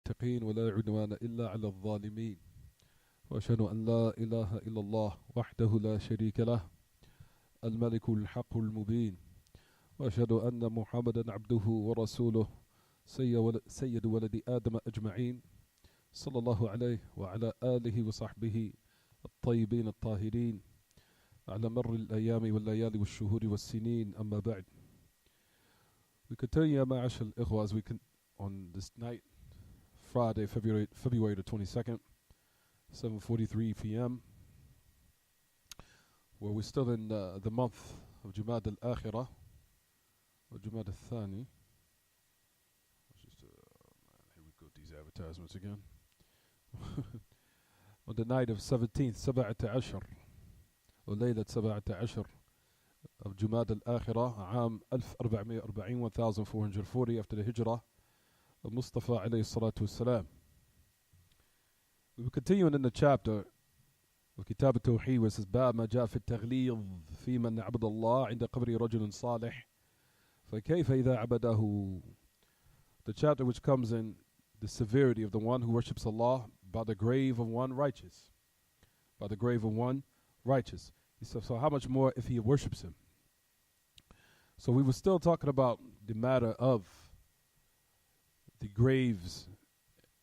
للمتقين ولا عدوان إلا على الظالمين وأشهد أن لا إله إلا الله وحده لا شريك له الملك الحق المبين وأشهد أن محمدا عبده ورسوله سيد ولد آدم أجمعين صلى الله عليه وعلى آله وصحبه الطيبين الطاهرين على مر الأيام والليالي والشهور والسنين. أما بعد. We continue, معاشر الإخوة, as we can on this night, Friday, February the 22nd, 7:43 p.m., where we're still in the month of Jumad al-Akhirah, or Jumad al-Thani. Here we go, these advertisements again. On the night of 17th, 17 or Laylat 17 of Jumad al-Akhirah, عام 1440, 1440 after the Hijrah of Mustafa alayhi salatu wassalam. We will continue in the chapter of Kitaab At-Tawheed, where it says باب ما جاء في التغليظ في من عبد الله عند قبر رجل صالح فكيف إذا عبده. The chapter which comes in the severity of the one who worships Allah by the grave of one righteous. By the grave of one righteous. He said, so how much more if he worships him? So we were still talking about the matter of the graves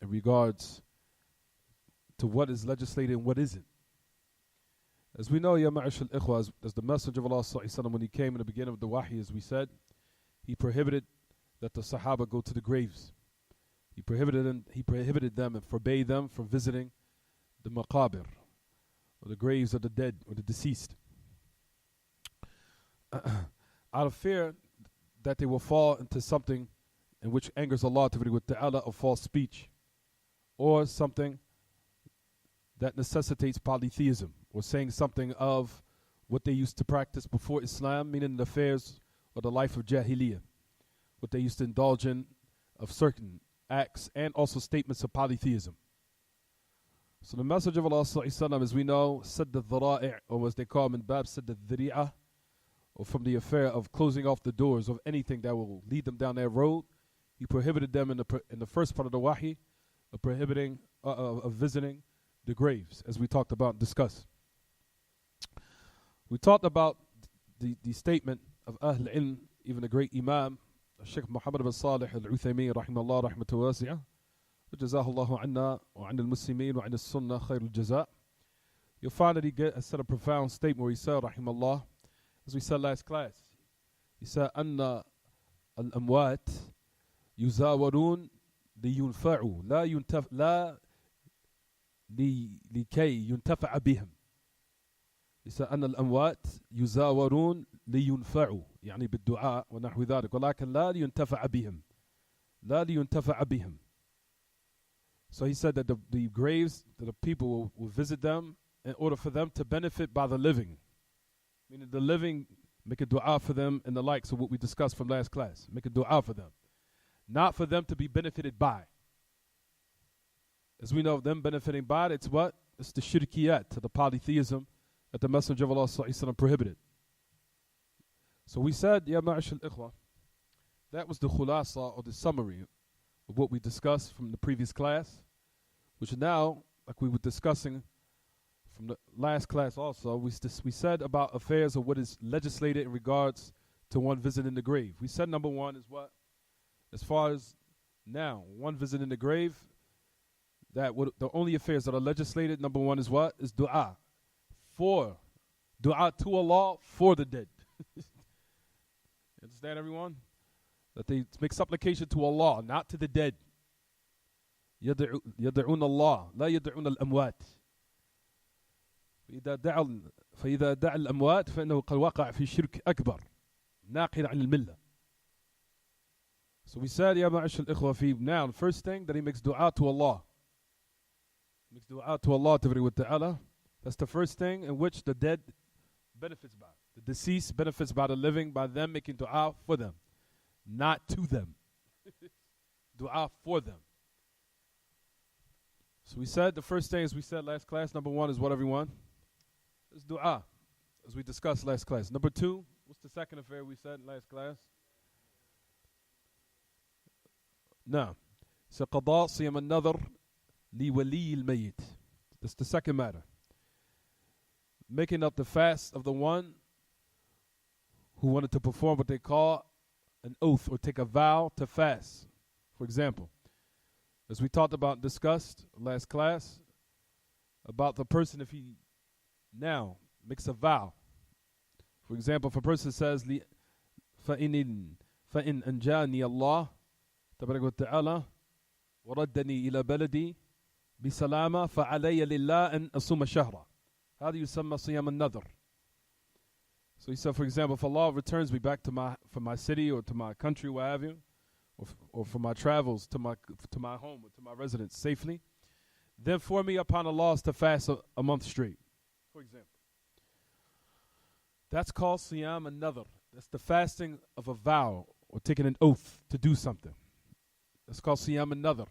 in regards to what is legislated and what isn't. As we know, Ya Ma'ashal Ikhwa, as the Messenger of Allah ﷺ, when he came in the beginning of the Wahy, as we said, he prohibited that the Sahaba go to the graves. He prohibited them and forbade them from visiting the maqabir, or the graves of the dead or the deceased, out of fear that they will fall into something in which angers Allah Ta'ala, of false speech, or something that necessitates polytheism, or saying something of what they used to practice before Islam, meaning the affairs or the life of Jahiliyyah, what they used to indulge in of certain acts and also statements of polytheism. So the Messenger of Allah, as we know, sadd al-dhara'i', or as they call him in Bab, sadd al-dhari'ah, or from the affair of closing off the doors of anything that will lead them down that road. He prohibited them in the first part of the Wahy, of prohibiting of visiting the graves, as we talked about and discussed. We talked about the statement of Ahl Ilm, even the great Imam, Sheikh Muhammad bin Salih al-Uthaymin, rahimahullah, rahmatu wasi'ah, وجزاه الله عنا وعن المسلمين وعن السنة خير الجزاء. You'll find that he said a profound statement where he said, rahimahullah, as we said last class, he said, أن الأموات يزاورون لينفعوا لا لكي ينتفع بهم. He said أن الأموات يزاورون لينفعوا يعني بالدعاء ونحو ذلك ولكن لا لينتفع بهم. لا لينتفع بهم. So he said that the graves, that the people will visit them in order for them to benefit by the living. Meaning the living make a dua for them and the likes of what we discussed from last class. Make a dua for them. Not for them to be benefited by. As we know, them benefiting by it, it's what? It's the shirkiyat, the polytheism that the Messenger of Allah ﷺ prohibited. So we said, Ya Ma'ashal Ikhwa, that was the khulasa, or the summary of what we discussed from the previous class, which now, like we were discussing from the last class also, we said about affairs of what is legislated in regards to one visiting the grave. We said number one is what? As far as now, one visiting the grave, the only affairs that are legislated, number one is what? Is dua. Dua to Allah for the dead. Understand, everyone? That they make supplication to Allah, not to the dead. يدعون الله لا يدعون الأموات. فإذا دعا الأموات فإنه قد وقع في شرك أكبر ناقل عن الملة. So we said, Ya Ma'ash al-Ikhwa, now the first thing that he makes dua to Allah. Makes dua to Allah Ta'ala. That's the first thing in which the dead benefits by. The deceased benefits by the living, by them making dua for them. Not to them. Dua for them. So we said the first thing, as we said last class, number one is what, everyone? It's dua, as we discussed last class. Number two, what's the second affair we said in last class? No. So qada siyam an-nadhr li wali al-mayyit. That's the second matter. Making up the fast of the one who wanted to perform what they call an oath or take a vow to fast. For example, as we talked about, discussed last class, about the person if he now makes a vow. For example, if a person says, فَإِنْ أَنْجَانِي اللَّهُ تبارك وتعالى وردني إلى بلدي بسلامة فعلي لله أن أصوم شهرا. هذا يسمى صيام النذر. So he said, for example, if Allah returns me back to from my city or to my country, what have you, or from my travels to my home or to my residence safely, then for me upon Allah is to fast a month straight. For example, that's called siyam an-nadhr. That's the fasting of a vow or taking an oath to do something. That's called siyam an-nadhr.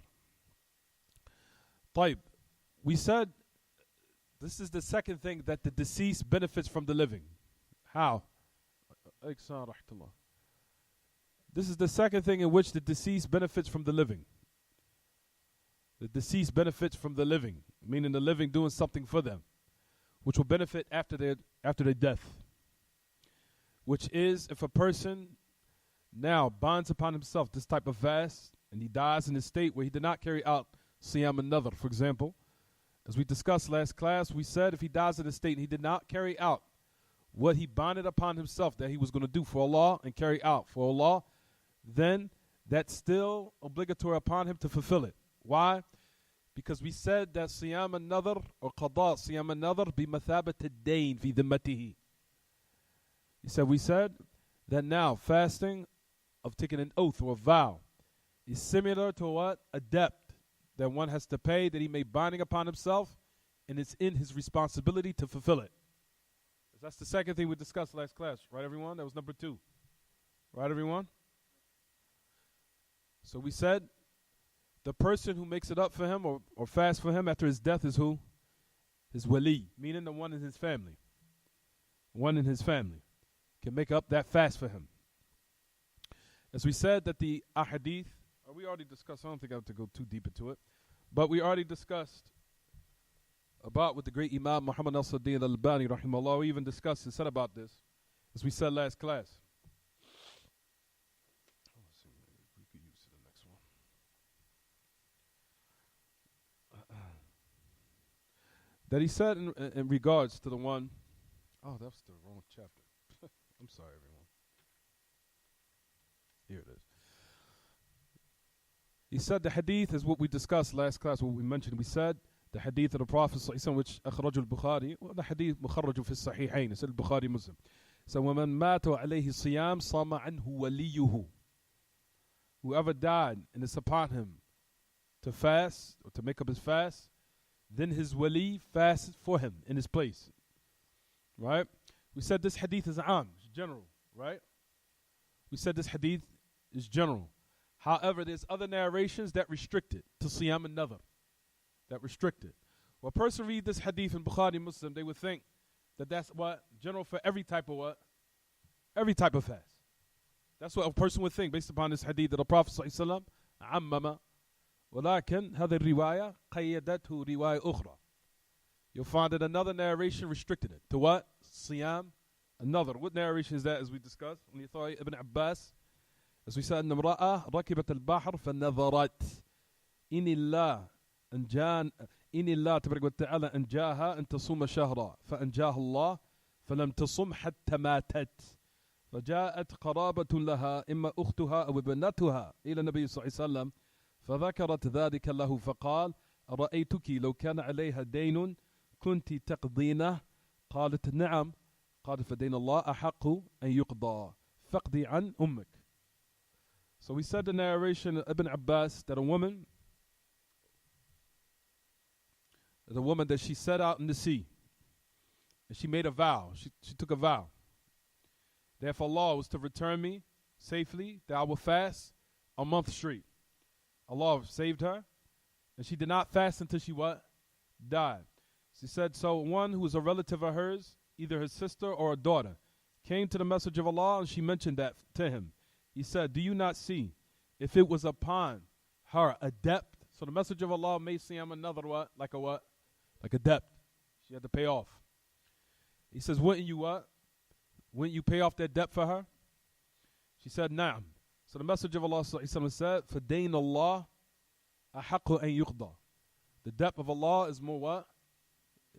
طيب, we said this is the second thing that the deceased benefits from the living. How? This is the second thing in which the deceased benefits from the living. The deceased benefits from the living, meaning the living doing something for them, which will benefit after their death. Which is if a person now binds upon himself this type of fast and he dies in a state where he did not carry out siyam an-nadhr, for example. As we discussed last class, we said if he dies in a state and he did not carry out what he bonded upon himself that he was going to do for Allah and carry out for Allah, then that's still obligatory upon him to fulfill it. Why? Because we said that siyam an-nadhr or qada siyam an-nadhr bi mathabat ad-dayn fi dhimmatihi. We said that now fasting of taking an oath or a vow is similar to what? A debt that one has to pay that he made binding upon himself, and it's in his responsibility to fulfill it. That's the second thing we discussed last class. Right, everyone? That was number 2. Right, everyone? So we said the person who makes it up for him or fasts for him after his death is who? His wali, meaning the one in his family. One in his family can make up that fast for him. As we said that the ahadith, we already discussed, I don't think I have to go too deep into it, but we already discussed about what the great Imam Muhammad Nasruddin al-Albani rahimahullah, we even discussed and said about this, as we said last class. Let's see, maybe we could use the next one. That he said in regards to the one, that's the wrong chapter. I'm sorry, everyone. Here it is. He said the hadith is what we discussed last class, what we mentioned. We said the hadith of the Prophet ﷺ, which أخرجه البخاري, the hadith مخرج في الصحيحين, it's البخاري Muslim. So وَمَنْ مَاتَ وَعَلَيْهِ الصِّيَامِ صَامَ عَنْهُ وَلِيُّهُ. Whoever died and it's upon him to fast or to make up his fast, then his wali fasts for him in his place. Right? We said this hadith is am, it's general, right? We said this hadith is general. However, there's other narrations that restrict it to siyam an-nadhr, that restrict it. When a person read this hadith in Bukhari Muslim, they would think that that's what? General for every type of what? Every type of fast. That's what a person would think based upon this hadith that the Prophet ﷺ عمم ولكن هذه الرواية قيدته رواية أخرى. You'll find that another narration restricted it. To what? Siyam an-nadhr. What narration is that, as we discussed? When you thought Ibn Abbas, as we said, أن امرأة ركبت البحر فنظرت إن الله تبارك وتعالى أنجاها أن تصوم شهرا فأنجاها الله فلم تصم حتى ماتت فجاءت قرابة لها إما أختها أو ابنتها إلى النبي صلى الله عليه وسلم فذكرت ذلك له فقال أرأيتك لو كان عليها دين كنت تقضينه قالت نعم قال فدين الله أحق أن يقضى فاقضي عن أمك. So we said the narration of Ibn Abbas that a woman that she set out in the sea and she made a vow, she took a vow. Therefore Allah was to return me safely, that I will fast a month straight. Allah saved her, and she did not fast until she what? Died. She said, so one who was a relative of hers, either her sister or a daughter, came to the Messenger of Allah and she mentioned that to him. He said, do you not see, if it was upon her a debt. So the Messenger of Allah made Siyam another what? Like a what? Like a debt. She had to pay off. He says, wouldn't you what? Wouldn't you pay off that debt for her? She said, Na'am. So the Messenger of Allah said, فَدَيْنَ اللَّهِ أَحَقُّ أَن يُقْضَى. The debt of Allah is more what?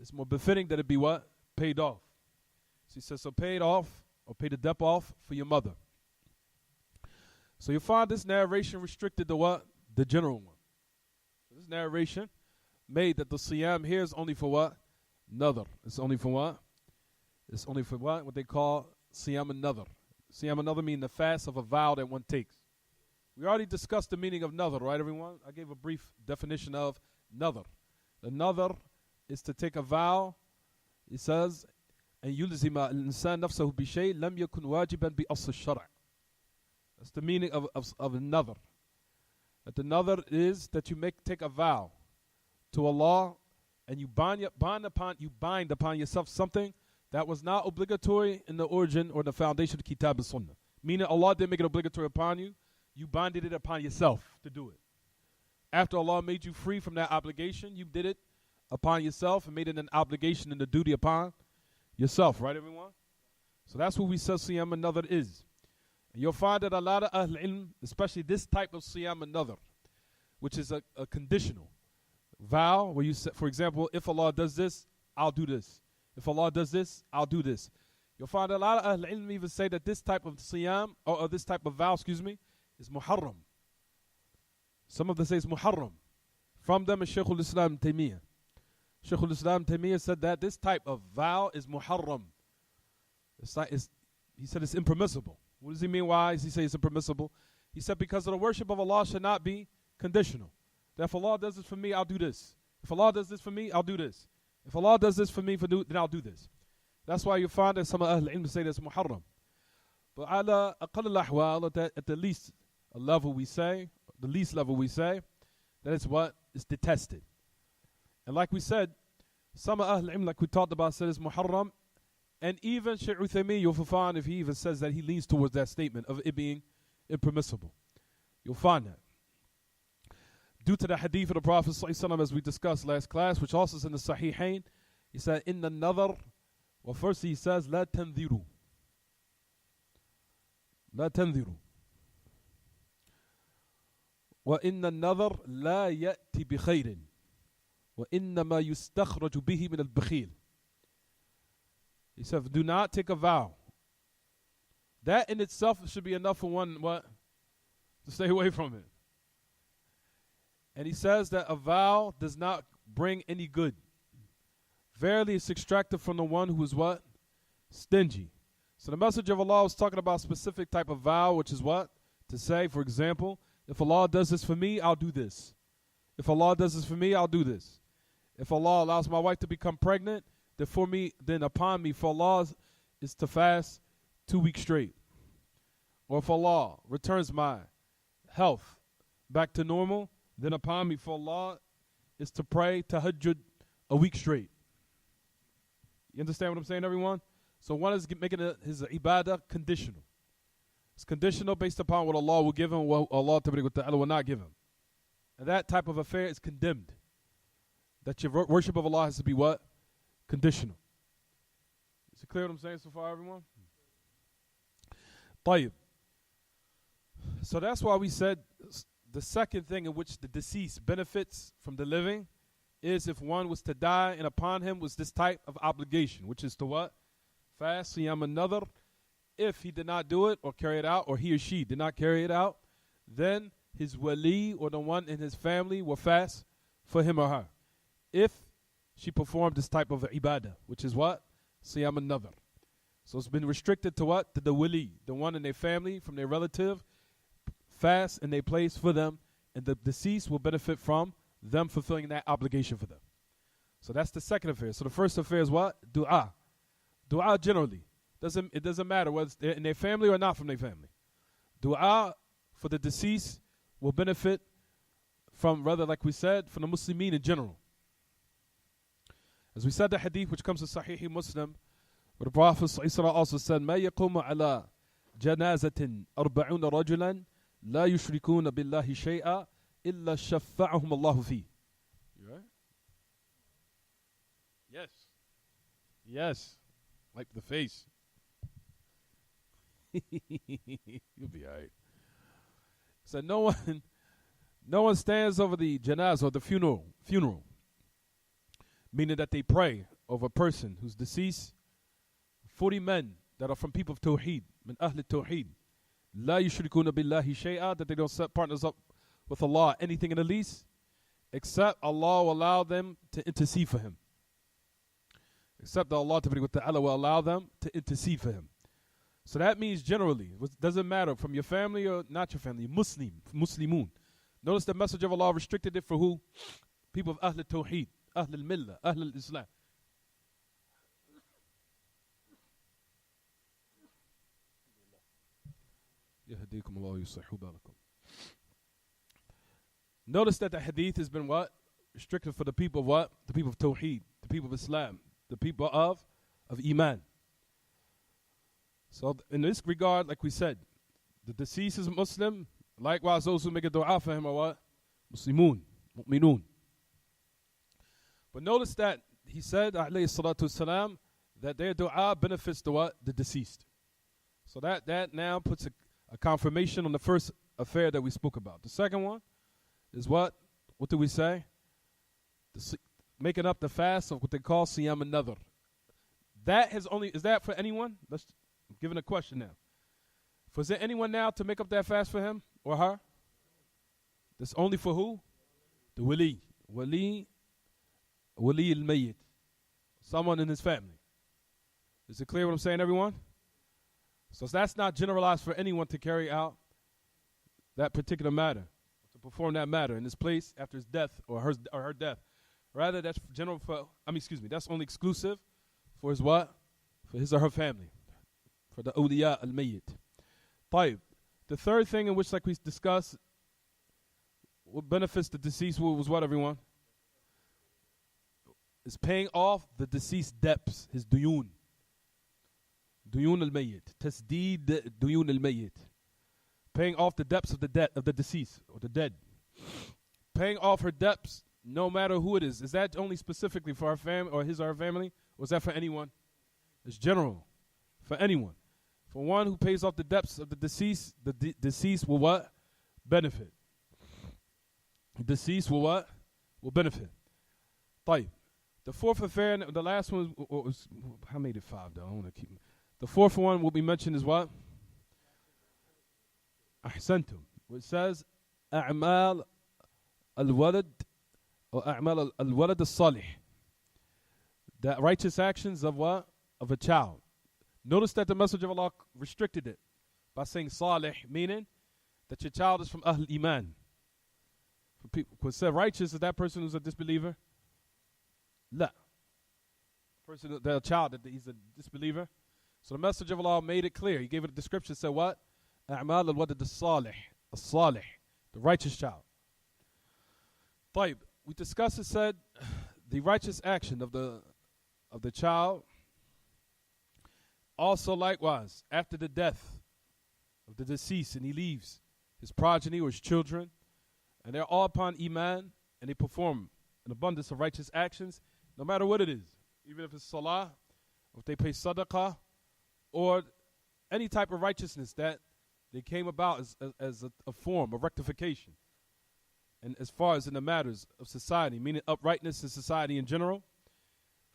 It's more befitting that it be what? Paid off. So he says, so pay it off, or pay the debt off for your mother. So you find this narration restricted to what? The general one. So this narration made that the siyam here is only for what? Another. It's only for what? It's only for what? What they call siyam another. Siyam another means the fast of a vow that one takes. We already discussed the meaning of nadhr, right, everyone? I gave a brief definition of nadhr. The nadhr is to take a vow. It says, and يلزم الإنسان نفسه بشيء لم يكن واجبا بأصل الشرع. That's the meaning of a nadhr. That the nadhr is that you take a vow to Allah, and you bind upon yourself something that was not obligatory in the origin or the foundation of Kitaab and Sunnah. Meaning Allah didn't make it obligatory upon you. You binded it upon yourself to do it. After Allah made you free from that obligation, you did it upon yourself and made it an obligation and a duty upon yourself. Right, everyone? So that's what we say Siyam another is. And you'll find that a lot of Ahl Ilm, especially this type of Siyam another, which is a conditional vow, where you say, for example, if Allah does this, I'll do this. If Allah does this, I'll do this. You'll find a lot of Ahl Ilm even say that this type of Siyam, or this type of vow, is Muharram. Some of them say it's Muharram. From them is Shaykh al-Islam Taymiyyah. Shaykh al-Islam Taymiyyah said that this type of vow is Muharram. He said it's impermissible. What does he mean? Why does he say it's impermissible? He said because the worship of Allah should not be conditional. That if Allah does this for me, I'll do this. If Allah does this for me, I'll do this. If Allah does this for me, then I'll do this. That's why you find that some of Ahl Ilm say that's Muharram. But ala aqal al-ahwal, at the least level we say, the least level we say, that it's what is detested. And like we said, some of Ahl Ilm, like we talked about, said it's Muharram. And even Shaykh Uthaymeen, you'll find if he even says that, he leans towards that statement of it being impermissible. You'll find that. Due to the hadith of the Prophet ﷺ, as we discussed last class, which also is in the Sahihain, he said, in the nadhr, well, first he says, لا تنذروا. لا تنذروا. وإن النذر لا يأتي بخير وإنما يستخرج به من البخيل. He said, do not take a vow. That in itself should be enough for one, what? To stay away from it. And he says that a vow does not bring any good. Verily, it's extracted from the one who is what? Stingy. So the Messenger of Allah was talking about a specific type of vow, which is what? To say, for example, if Allah does this for me, I'll do this. If Allah does this for me, I'll do this. If Allah allows my wife to become pregnant, then upon me, for Allah is to fast 2 weeks straight. Or if Allah returns my health back to normal, then upon me, for Allah is to pray tahajjud a week straight. You understand what I'm saying, everyone? So one is making his ibadah conditional. It's conditional based upon what Allah will give him, what Allah will not give him. And that type of affair is condemned. That your worship of Allah has to be what? Conditional. Is it clear what I'm saying so far, everyone? طيب. So that's why we said the second thing in which the deceased benefits from the living is if one was to die and upon him was this type of obligation, which is to what? Fast, siyam another. If he did not do it or carry it out, or he or she did not carry it out, then his wali or the one in his family will fast for him or her. If she performed this type of ibadah, which is what? Siyam another. So it's been restricted to what? To the wali, the one in their family, from their relative, fast in their place for them, and the deceased will benefit from them fulfilling that obligation for them. So that's the second affair. So the first affair is what? Dua. Dua generally. It doesn't matter whether it's in their family or not from their family. Dua for the deceased will benefit from, rather like we said, from the Muslimin in general. As we said, the hadith which comes to Sahih Muslim, where the Prophet ﷺ also said, مَا يَقُومُ عَلَى جَنَازَةٍ 40 رَجُلًا لَا يُشْرِكُونَ بِاللَّهِ شَيْئًا إلا شفعهم الله فيه. You right? Yes. Yes. Like the face. You'll be alright. So no one stands over the janazah or the funeral. Meaning that they pray over a person who's deceased. 40 men that are from people of Tawheed, min Ahl Tawheed. La yushrikuna billahi shay'a, that they don't set partners up with Allah, anything in the least, except Allah will allow them to intercede for him. Except that Allah Ta'ala will allow them to intercede for him. So that means generally, it doesn't matter from your family or not your family, Muslimun. Notice the message of Allah restricted it for who? People of Ahl Tawheed, Ahl al-Millah, Ahl al-Islam. Notice that the hadith has been what? Restricted for the people of what? The people of Tawheed, the people of Islam, the people of Iman. So in this regard, like we said, the deceased is Muslim. Likewise, those who make a dua for him are what? Muslimun, mu'minun. But notice that he said, alayhi salatu wasalam, that their dua benefits the what? The deceased. So that now puts a confirmation on the first affair that we spoke about. The second one is what? What do we say? Making up the fast of what they call siyam an-nadhr. Is that for anyone? I'm giving a question now. Is there anyone now to make up that fast for him or her? That's only for who? The wali. Wali al-mayyit. Someone in his family. Is it clear what I'm saying, everyone? So that's not generalized for anyone to carry out that particular matter, to perform that matter in this place after his death or her death. Rather, that's general that's only exclusive for his what? For his or her family. For the awliya al-mayyit. Taib. The third thing in which, like we discussed, what benefits the deceased was what, everyone? Is paying off the deceased debts, his duyun. Duyun al-mayyit. Tasdeed duyun al-mayyit. Paying off the debts of the deceased or the dead. Paying off her debts, no matter who it is. Is that only specifically for our family or his or her family? Or is that for anyone? It's general. For anyone. For one who pays off the debts of the deceased will what? Benefit. The deceased will what? Will benefit. طيب. The fourth affair, the last one was, I made it 5 though. I want to keep it. The fourth one will be mentioned is what? Ahsantum. Which says, A'mal al-walad or A'mal al-walad al-salih. The righteous actions of what? Of a child. Notice that the message of Allah restricted it by saying salih, meaning that your child is from Ahl Iman. For people who say righteous, is that person who's a disbeliever? La. The child, that he's a disbeliever. So the message of Allah made it clear. He gave it a description, said what? A'mal al-walad al-salih, the righteous child. Taib. We discussed it, said the righteous action of the child. Also likewise, after the death of the deceased and he leaves his progeny or his children, and they're all upon Iman, and they perform an abundance of righteous actions, no matter what it is, even if it's salah, or if they pay sadaqah, or any type of righteousness that they came about as a form of rectification. And as far as in the matters of society, meaning uprightness in society in general,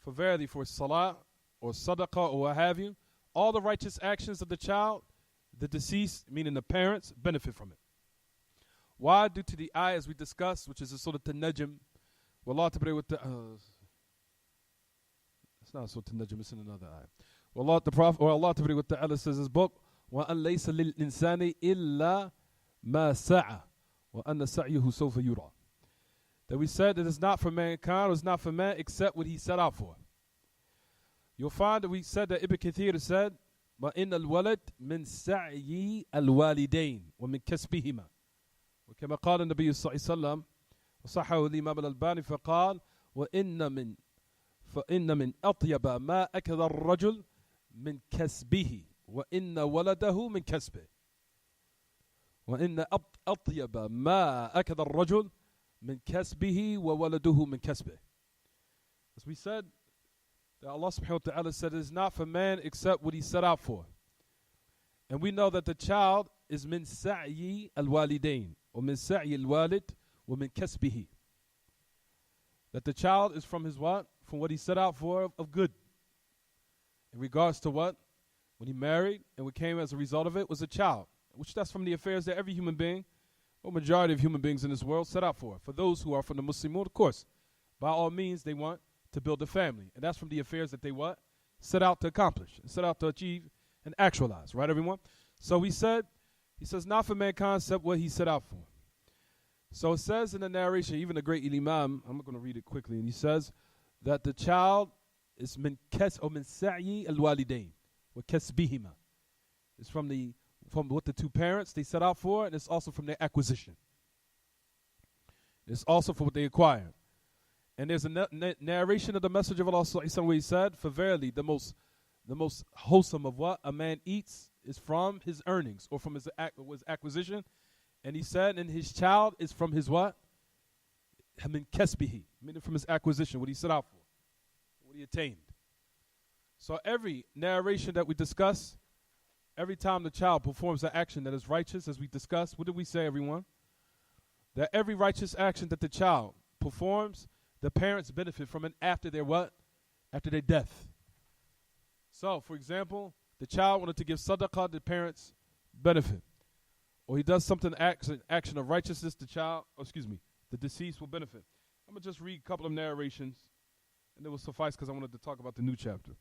for verily for salah or sadaqah or what have you, all the righteous actions of the child, the deceased, meaning the parents, benefit from it. Why? Due to the ayah as we discussed, which is a sort of Najm. Wallah Ta'ala with the it's not sort of Najm, it's in another ayah. Wallah the Prophet or Allah Ta'ala with the Allah says his book, وَأَن لَيْسَ لِلْإِنسَانِ إِلَّا مَا سَعَى وَأَنَّ سَعْيَهُ سَوْفَ يُرَى. That we said that it's not for mankind, or it's not for man except what he set out for. You'll find that we said that Ibn Kathir said, وَإِنَّ الْوَلَدْ مِنْ سَعْيِ الْوَالِدَيْنِ وَمِنْ كَسْبِهِمَا. وكما قال النبي صلى الله عليه وسلم وصححه الإمام الألباني فقال فإن من أطيب ما أكل الرجل من كسبه وإن ولده من كسبه وإن أطيب ما أكل الرجل من كسبه وولده من كسبه. As we said, that Allah subhanahu wa ta'ala said it is not for man except what he set out for. And we know that the child is min sa'yi al-walidain, or min sa'yi al-walid, or min kasbihi. That the child is from his what? From what he set out for of good. In regards to what? When he married, and what came as a result of it was a child. Which that's from the affairs that every human being, or majority of human beings in this world, set out for. For those who are from the Muslim world, of course, by all means they want to build a family. And that's from the affairs that they what? Set out to accomplish, set out to achieve and actualize. Right, everyone? So he says, not for mankind except what he set out for. So it says in the narration, even the great Imam, I'm going to read it quickly, and he says that the child is min sa'yi al-walidain, wa kasbihima. It's from what the two parents they set out for, and it's also from their acquisition. It's also for what they acquired. And there's a narration of the Messenger of Allah where he said, for verily the most wholesome of what a man eats is from his earnings, or from his acquisition. And he said, and his child is from his what? Min kasbihi, meaning from his acquisition, what he set out for, what he attained. So every narration that we discuss, every time the child performs an action that is righteous, as we discussed, what did we say, everyone? That every righteous action that the child performs, the parents benefit from it after their what? After their death. So, for example, the child wanted to give sadaqah, the parents benefit. Or he does something, action of righteousness, the deceased will benefit. I'm going to just read a couple of narrations, and it will suffice because I wanted to talk about the new chapter.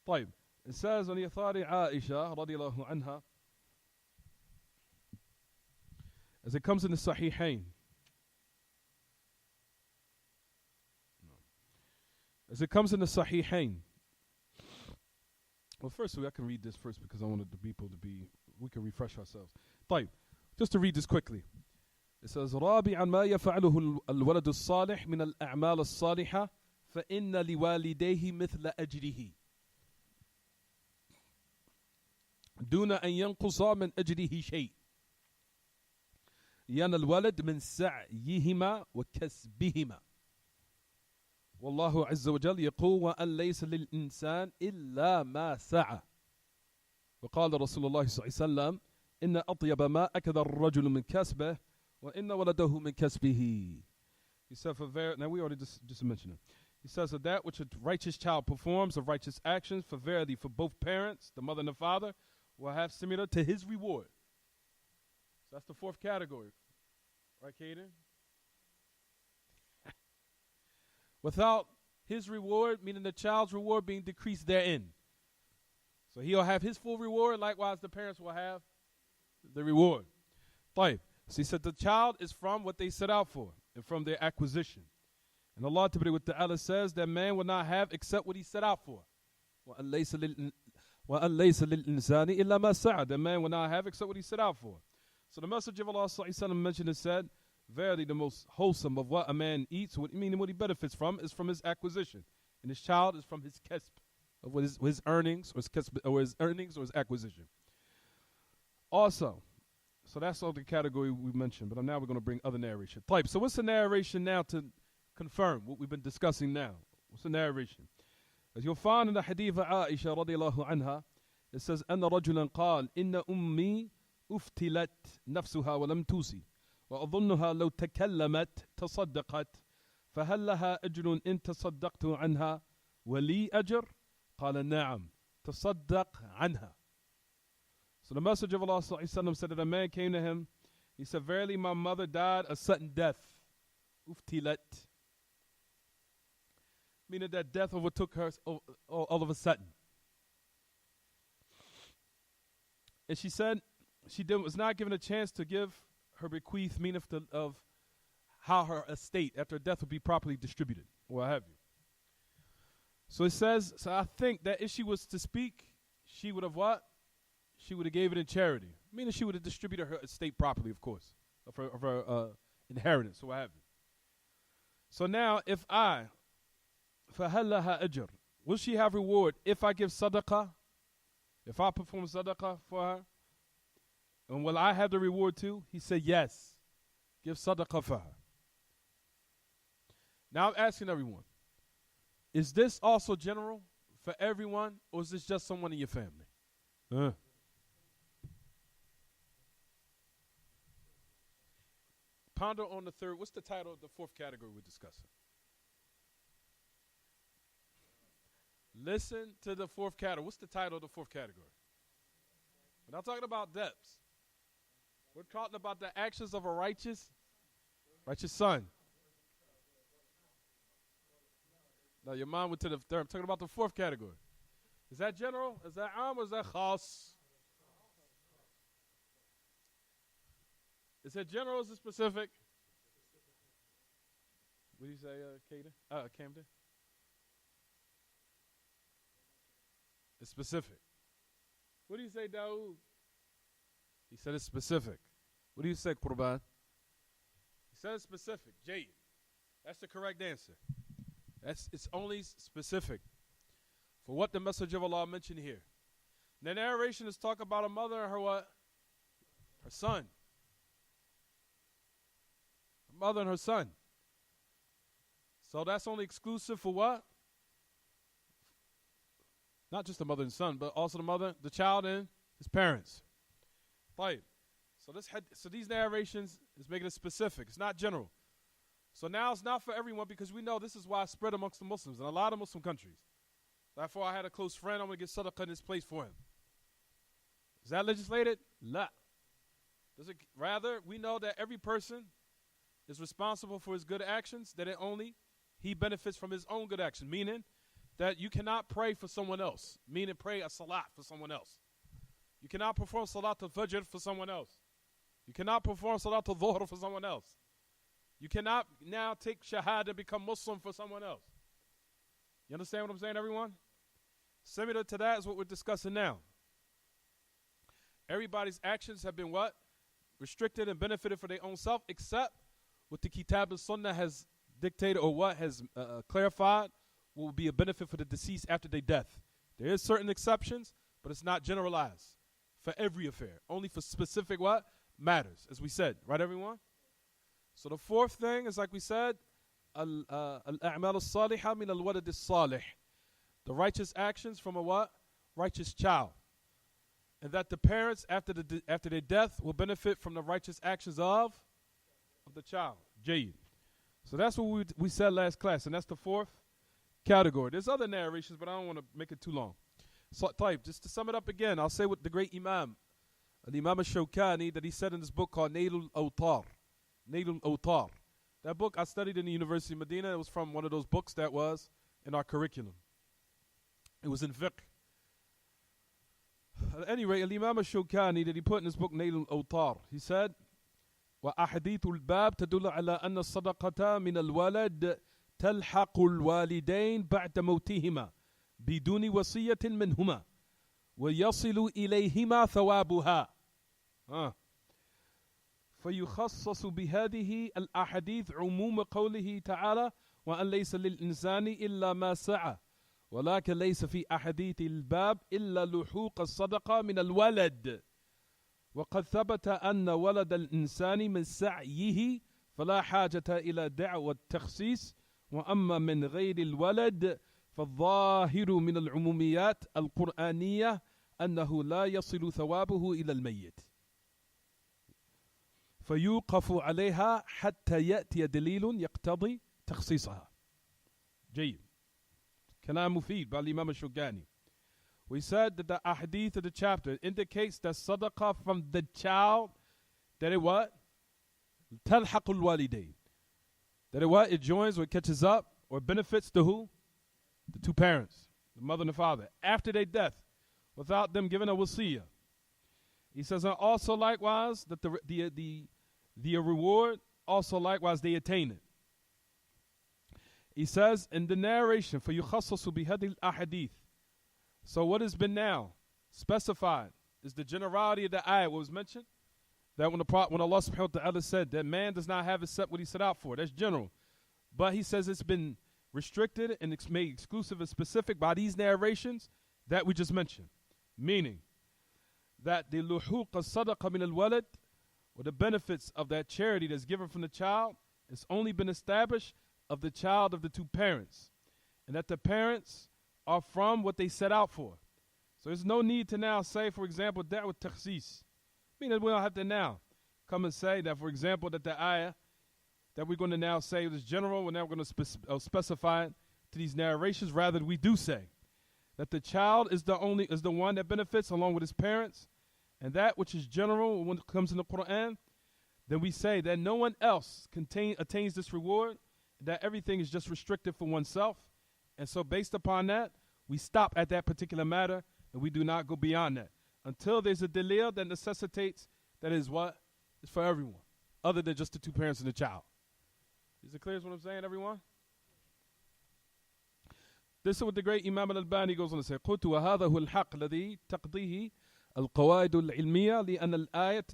طيب. It says on the authority Aisha radiallahu anha, as it comes in the Sahihain. As it comes in the Sahihain. Well, first I can read this first because I wanted the people to we can refresh ourselves. طيب. Just to read this quickly. It says, رابعا ما يفعله الولد الصالح من الأعمال الصالحة فإن لوالديه مثل أجره دون أن ينقص من أجره شيء لأن الولد من سعيهما وكسبهما والله عز وجل يقول وأن ليس للإنسان إلا ما سعى وقال رسول الله صلى الله عليه وسلم إن أطيب ما أكل الرجل من كسبه وإن ولده من كسبه. He said now we already just mentioned it. He says that which a righteous child performs of righteous actions, for verily for both parents, the mother and the father, will have similar to his reward. So that's the fourth category. Right, Caden? Without his reward, meaning the child's reward being decreased therein. So he'll have his full reward, likewise the parents will have the reward. طيب. So he said the child is from what they set out for and from their acquisition. And Allah Ta'ala says that man will not have except what he set out for. وَأَن لَيْسَ لِلْإِنسَانِ إِلَّا مَا سَعَى. That man will not have except what he set out for. So the Messenger of Allah mentioned and said, verily the most wholesome of what a man eats, meaning what he benefits from, is from his acquisition. And his child is from his kesb, of what his earnings, or his acquisition. Also, so that's all the category we mentioned, but now we're going to bring other narration. Type. So what's the narration now to confirm what we've been discussing now? What's the narration? As you'll find in the hadith of Aisha radiallahu anha, it says, أن رجلا قال إن أمي أفتلت نفسها ولم توصي وأظنها لو تكلمت تصدقت فهل لها أجر إن تصدقت عنها ولي أجر؟ قال نعم تصدق عنها. So the Messenger of Allah said that a man came to him. He said, verily my mother died a sudden death. Uftilat. Meaning that death overtook her all of a sudden. And she said she was not given a chance to give her bequeath, meaning of how her estate after her death would be properly distributed, or what have you. So it says, so I think that if she was to speak, she would have what? She would have gave it in charity. Meaning she would have distributed her estate properly, of course, of her inheritance, or what have you. So now, if I, فَهَلْ لَهَا أَجْرٍ, will she have reward if I give sadaqah? If I perform sadaqah for her? And will I have the reward too? He said, yes. Give sadaqah for her. Now I'm asking everyone, is this also general for everyone, or is this just someone in your family? Ponder on the third. What's the title of the fourth category we're discussing? Listen to the fourth category. What's the title of the fourth category? We're not talking about debts. We're talking about the actions of a righteous son. No, your mind went to the third. I'm talking about the fourth category. Is that general? Is that am or is that khas? Is it general or is it specific? What do you say, Camden? It's specific. What do you say, Dawood? He said it's specific. What do you say, Qurban? He said it's specific. Jade. That's the correct answer. It's only specific for what the Messenger of Allah mentioned here. The narration is talk about a mother and her what? Her son. Her mother and her son. So that's only exclusive for what? Not just the mother and son, but also the mother, the child, and his parents. Right. So these narrations is making it specific. It's not general. So now it's not for everyone because we know this is widespread amongst the Muslims in a lot of Muslim countries. Therefore, I had a close friend. I'm going to get sadaqah in this place for him. Is that legislated? La. Rather, we know that every person is responsible for his good actions, that he benefits from his own good action, meaning that you cannot pray for someone else, meaning pray a salat for someone else. You cannot perform salat al-fajr for someone else. You cannot perform salat al-dhuhr for someone else. You cannot now take shahada and become Muslim for someone else. You understand what I'm saying, everyone? Similar to that is what we're discussing now. Everybody's actions have been what? Restricted and benefited for their own self, except what the Kitaab and Sunnah has dictated or what has clarified will be a benefit for the deceased after their death. There is certain exceptions, but it's not generalized for every affair. Only for specific what? Matters, as we said. Right, everyone? So the fourth thing is, like we said, al-a'mal al-salihah min al-walad al-salih. The righteous actions from a what? Righteous child. And that the parents, after their death, will benefit from the righteous actions of the child. Jayyid. So that's what we said last class, and that's the fourth category. There's other narrations, but I don't want to make it too long. So, just to sum it up again, I'll say what the great Imam, Al-Imam al-Shawkani, that he said in this book called Nailul Awtar. Nailul Awtar. That book I studied in the University of Medina. It was from one of those books that was in our curriculum. It was in fiqh. At any rate, Al-Imam al-Shawkani, that he put in his book Nailul Awtar, he said, وأحاديث الباب تدل على أن الصدقة من الولد تلحق الوالدين بعد موتهما بدون وصية منهما ويصل إليهما ثوابها. فيخصص بهذه الأحاديث عموم قوله تعالى وأن ليس للإنسان إلا ما سعى ولكن ليس في أحاديث الباب إلا لحوق الصدقة من الولد. وقد ثبت أن ولد الإنسان من سعيه فلا حاجة إلى دعوى التخصيص وأما من غير الولد فالظاهر من العموميات القرآنية أنه لا يصل ثوابه إلى الميت فيوقف عليها حتى يأتي دليل يقتضي تخصيصها. جيد. كلام مفيد by Imam al-Shawkani. We said that the ahadith of the chapter indicates that sadaqah from the child, that it what? Talhaqul walidain. That it what? It joins or it catches up or benefits to who? The two parents, the mother and the father, after their death, without them giving a wasiyah. He says, and also likewise, that the reward, also likewise they attain it. He says in the narration, for yukhassasu bihadil ahadith. So what has been now specified is the generality of the ayah. What was mentioned? That when Allah subhanahu wa ta'ala said that man does not have except what he set out for. That's general. But he says it's been restricted and it's made exclusive and specific by these narrations that we just mentioned. Meaning that the luhuq as-sadaqa min al-walad, or the benefits of that charity that's given from the child, it's only been established of the child of the two parents, and that the parents are from what they set out for. So there's no need to now say, for example, da'wat takhsis. Meaning we don't have to now come and say that, for example, that the ayah that we're going to now say is general, we're now going to specify it to these narrations. Rather, we do say that the child is the one that benefits along with his parents, and that which is general when it comes in the Quran, then we say that no one else attains this reward, that everything is just restricted for oneself. And so based upon that, we stop at that particular matter, and we do not go beyond that until there's a dalil that necessitates that is what is for everyone, other than just the two parents and the child. Is it clear as what I'm saying, everyone? This is what the great Imam al-Albani goes on to say. قلت وهذا هو الحق الذي تقضيه القواعد العلمية لأن الآية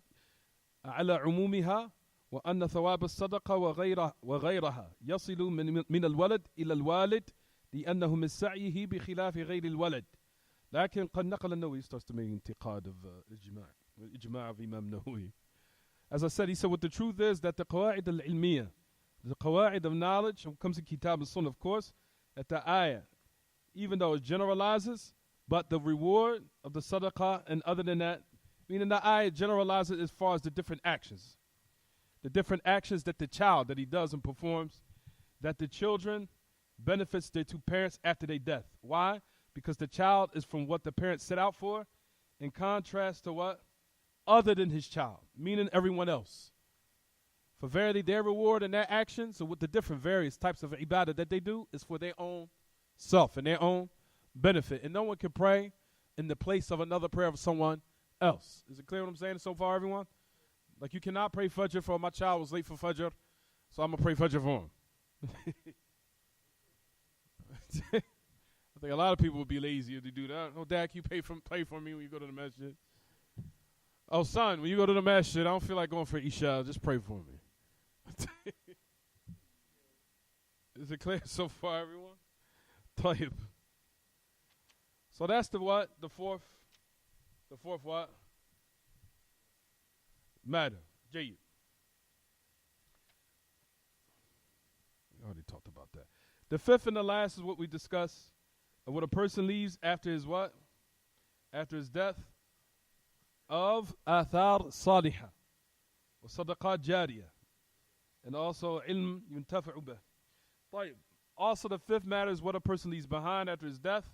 على عمومها وأن ثواب الصدقة وغيرها يصل من الولد إلى الوالد لأنه من سعيه بخلاف غير الولد. لكن قد نقل النووي starts to make انتقاد of الإجماع of Imam Nawawi. As I said, he said what the truth is that the قواعد العلمية, the qawaid of knowledge, when it comes to Kitaab and Sunnah, of course, that the ayah, even though it generalizes, but the reward of the sadaqah and other than that, meaning the ayah generalizes as far as the different actions. The different actions that the child, that he does and performs, that the children benefits their two parents after their death. Why? Because the child is from what the parents set out for, in contrast to what? Other than his child, meaning everyone else. For verily their reward and their actions, so with the different various types of ibadah that they do, is for their own self and their own benefit. And no one can pray in the place of another prayer of someone else. Is it clear what I'm saying so far, everyone? Like you cannot pray Fajr for my child was late for Fajr, so I'm going to pray Fajr for him. I think a lot of people would be lazy if they do that. Oh, Dad, can you pray for me when you go to the masjid? Oh, son, when you go to the masjid, I don't feel like going for Isha. Just pray for me. Is it clear so far, everyone? Tayyib. So that's the what? The fourth what? Matter. Jayyid. We already talked about that. The fifth and the last is what we discussed. What a person leaves after his what? After his death, of athar salihah, wa sadaqat jariyah, and also ilm yuntafa'u bih. Also the fifth matter is what a person leaves behind after his death,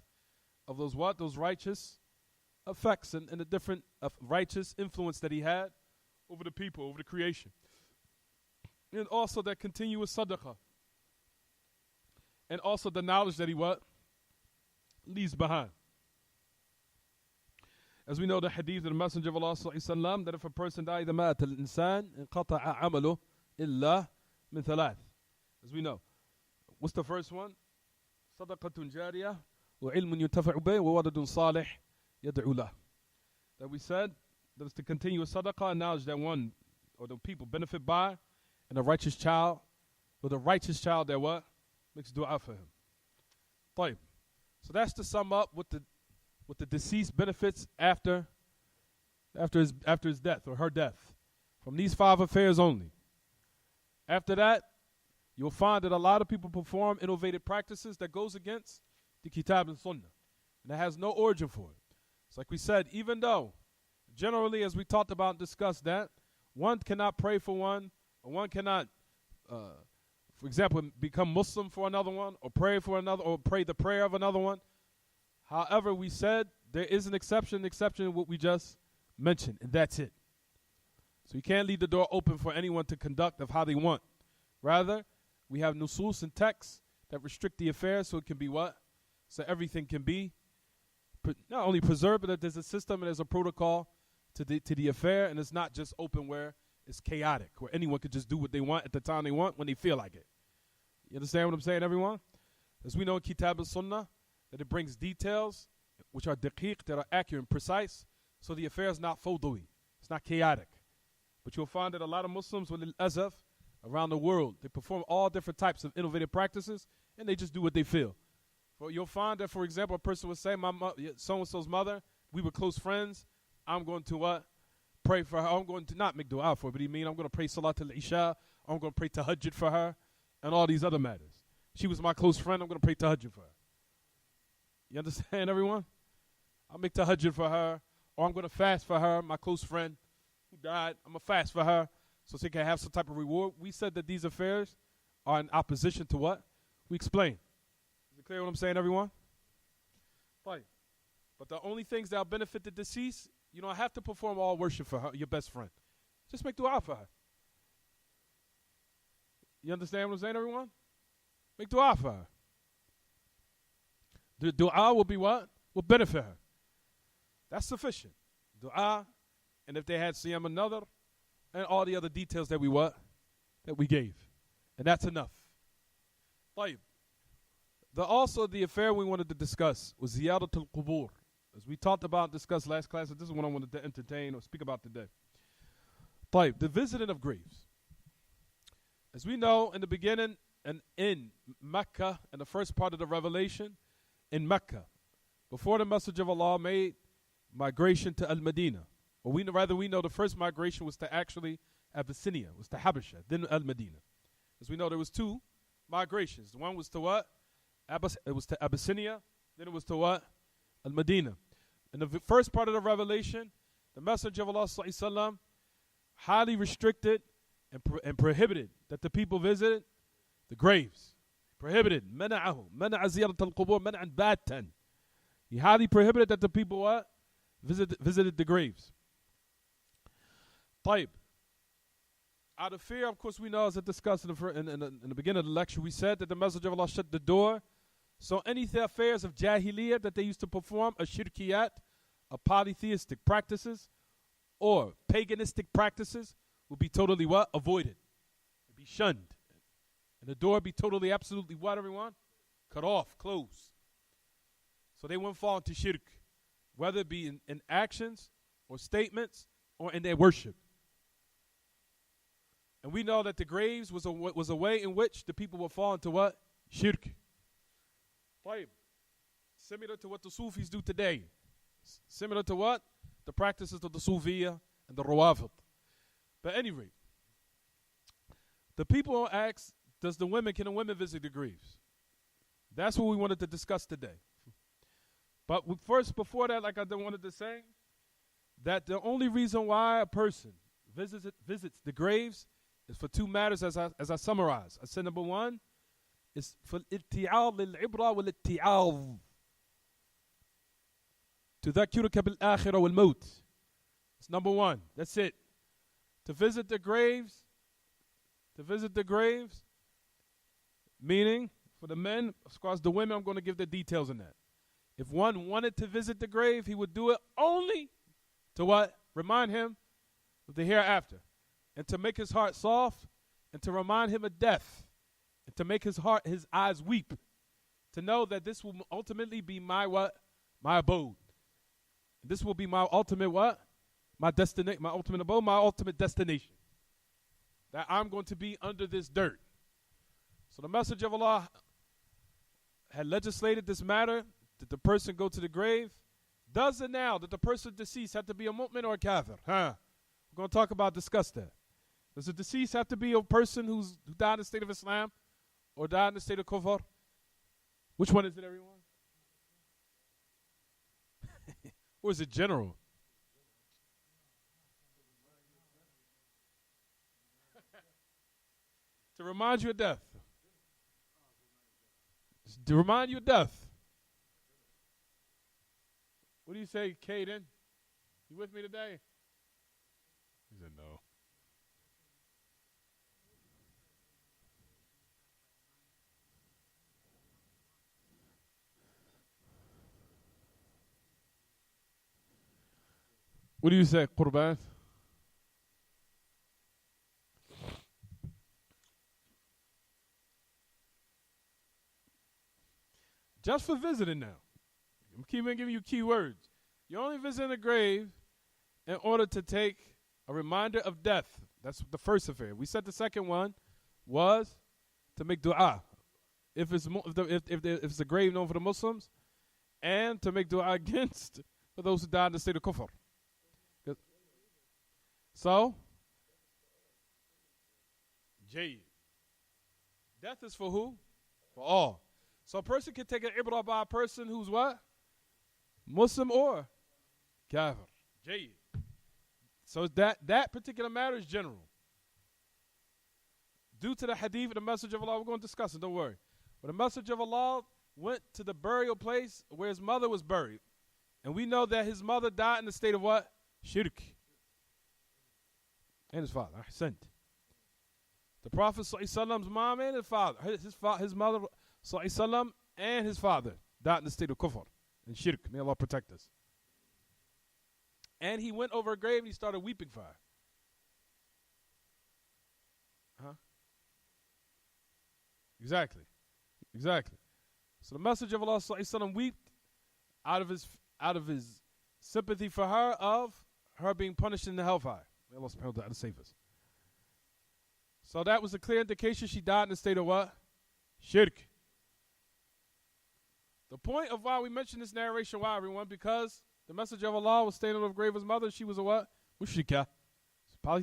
of those what? Those righteous effects and the different righteous influence that he had over the people, over the creation. And also that continuous sadaqah. And also the knowledge that he what? Leaves behind. As we know the hadith of the Messenger of Allah ﷺ, that if a person dies, إذا مات الإنسان انقطع عمله إلا من ثلاث. As we know. What's the first one? صدقة جارية وعلم ينتفع به وولد صالح يدعو له. That we said that it's the continuous sadaqah and knowledge that one or the people benefit by, and a righteous child, or the righteous child that what? Makes dua for him. طيب. So that's to sum up what the deceased benefits after his death or her death. From these five affairs only. After that, you'll find that a lot of people perform innovative practices that goes against the Kitaab and Sunnah. And that has no origin for it. It's like we said, even though, generally as we talked about and discussed that, one cannot pray for one, or one cannot, for example, become Muslim for another one, or pray for another, or pray the prayer of another one. However, we said there is an exception in what we just mentioned, and that's it. So you can't leave the door open for anyone to conduct of how they want. Rather, we have nusus and texts that restrict the affair so it can be what? So everything can be not only preserved, but that there's a system and there's a protocol to the affair, and it's not just open where it's chaotic, where anyone could just do what they want at the time they want when they feel like it. You understand what I'm saying, everyone? As we know in Kitaab and Sunnah, that it brings details which are daqiq, that are accurate and precise, so the affair is not fawdawi, it's not chaotic. But you'll find that a lot of Muslims, walil asaf, around the world, they perform all different types of innovative practices, and they just do what they feel. You'll find that, for example, a person would say, my so-and-so's mother, we were close friends, I'm going to what? Pray for her. I'm going to not make dua for her, but he mean I'm going to pray Salat al-Isha. I'm going to pray Tahajjud for her and all these other matters. She was my close friend. I'm going to pray Tahajjud for her. You understand, everyone? I'll make Tahajjud for her, or I'm going to fast for her, my close friend who died. I'm going to fast for her so she can have some type of reward. We said that these affairs are in opposition to what? We explained. Is it clear what I'm saying, everyone? Fine. But the only things that will benefit the deceased, you don't have to perform all worship for her, your best friend. Just make dua for her. You understand what I'm saying, everyone? Make dua for her. The dua will be what? Will benefit her. That's sufficient. Dua, and if they had siyam another, and all the other details that we what? That we gave. And that's enough. طيب. Also the affair we wanted to discuss was ziyaratul qubur. As we talked about, discussed last class, this is what I wanted to entertain or speak about today. طيب. The visiting of graves. As we know, in the beginning and in Mecca, in the first part of the revelation, in Mecca, before the message of Allah made migration to Al-Madinah, or we know the first migration was to actually Abyssinia, was to Habasha, then Al-Madinah. As we know, there was two migrations. One was to what? It was to Abyssinia, then it was to what? Al-Madinah. In the first part of the revelation, the message of Allah sallallahu highly restricted and prohibited that the people visited the graves. Prohibited. Mana'ahu. Mana'a ziyarat al-qubur mana'an batan. He highly prohibited that the people what? Visited the graves. طيب. Out of fear, of course, we know, as I discussed in the beginning of the lecture, we said that the message of Allah shut the door. So any affairs of jahiliyyah that they used to perform, a shirkiyat, a polytheistic practices, or paganistic practices, will be totally what? Avoided. It'll be shunned. And the door be totally, absolutely what, everyone? Cut off, closed. So they won't fall into shirk, whether it be in actions or statements or in their worship. And we know that the graves was a way in which the people will fall into what? Shirk. Similar to what the Sufis do today. Similar to what? The practices of the Sufiya and the Rawafid. But anyway, the people ask, can the women visit the graves? That's what we wanted to discuss today. But first, before that, like I wanted to say, that the only reason why a person visits the graves is for two matters, as I summarize. I said number one is for الاتعاظ للعبرة والاتعاظ. تذكرك بالآخرة والموت. It's number one. That's it. To visit the graves, meaning for the men, as far as the women, I'm going to give the details on that. If one wanted to visit the grave, he would do it only to what? Remind him of the hereafter, and to make his heart soft, and to remind him of death, and to make his eyes weep, to know that this will ultimately be my what? My abode. This will be my ultimate what? My destination, my ultimate abode, my ultimate destination. That I'm going to be under this dirt. So the message of Allah had legislated this matter, that the person go to the grave. Does it now that the person deceased have to be a mu'min or a kafir? We're going to discuss that. Does the deceased have to be a person who died in the state of Islam or died in the state of kufr? Which one is it, everyone? Or is it general? To remind you of death. To remind you of death. What do you say, Caden? You with me today? He said no. What do you say, Qurban? Just for visiting now. I'm giving you key words. You're only visiting the grave in order to take a reminder of death. That's the first affair. We said the second one was to make dua. If it's a grave known for the Muslims, and to make dua against for those who died in the state of kufr. So, Jayyid. Death is for who? For all. So a person can take an ibrah by a person who's what? Muslim or kafir. Jayyid. So that particular matter is general. Due to the hadith of the Messenger of Allah, we're going to discuss it, don't worry. But the Messenger of Allah went to the burial place where his mother was buried. And we know that his mother died in the state of what? Shirk. And his father. Ahsant. The Prophet ﷺ's mom and his father, his mother ﷺ and his father died in the state of kufr and shirk. May Allah protect us. And he went over a grave and he started weeping for her. Huh? Exactly. So the Messenger of Allah ﷺ wept out of his sympathy for her of her being punished in the hellfire. May Allah subhanahu wa ta'ala save us. So that was a clear indication she died in the state of what? Shirk. The point of why we mention this narration, why everyone? Because the Messenger of Allah was staying on the grave of his mother. She was a what? Mushrikah. She's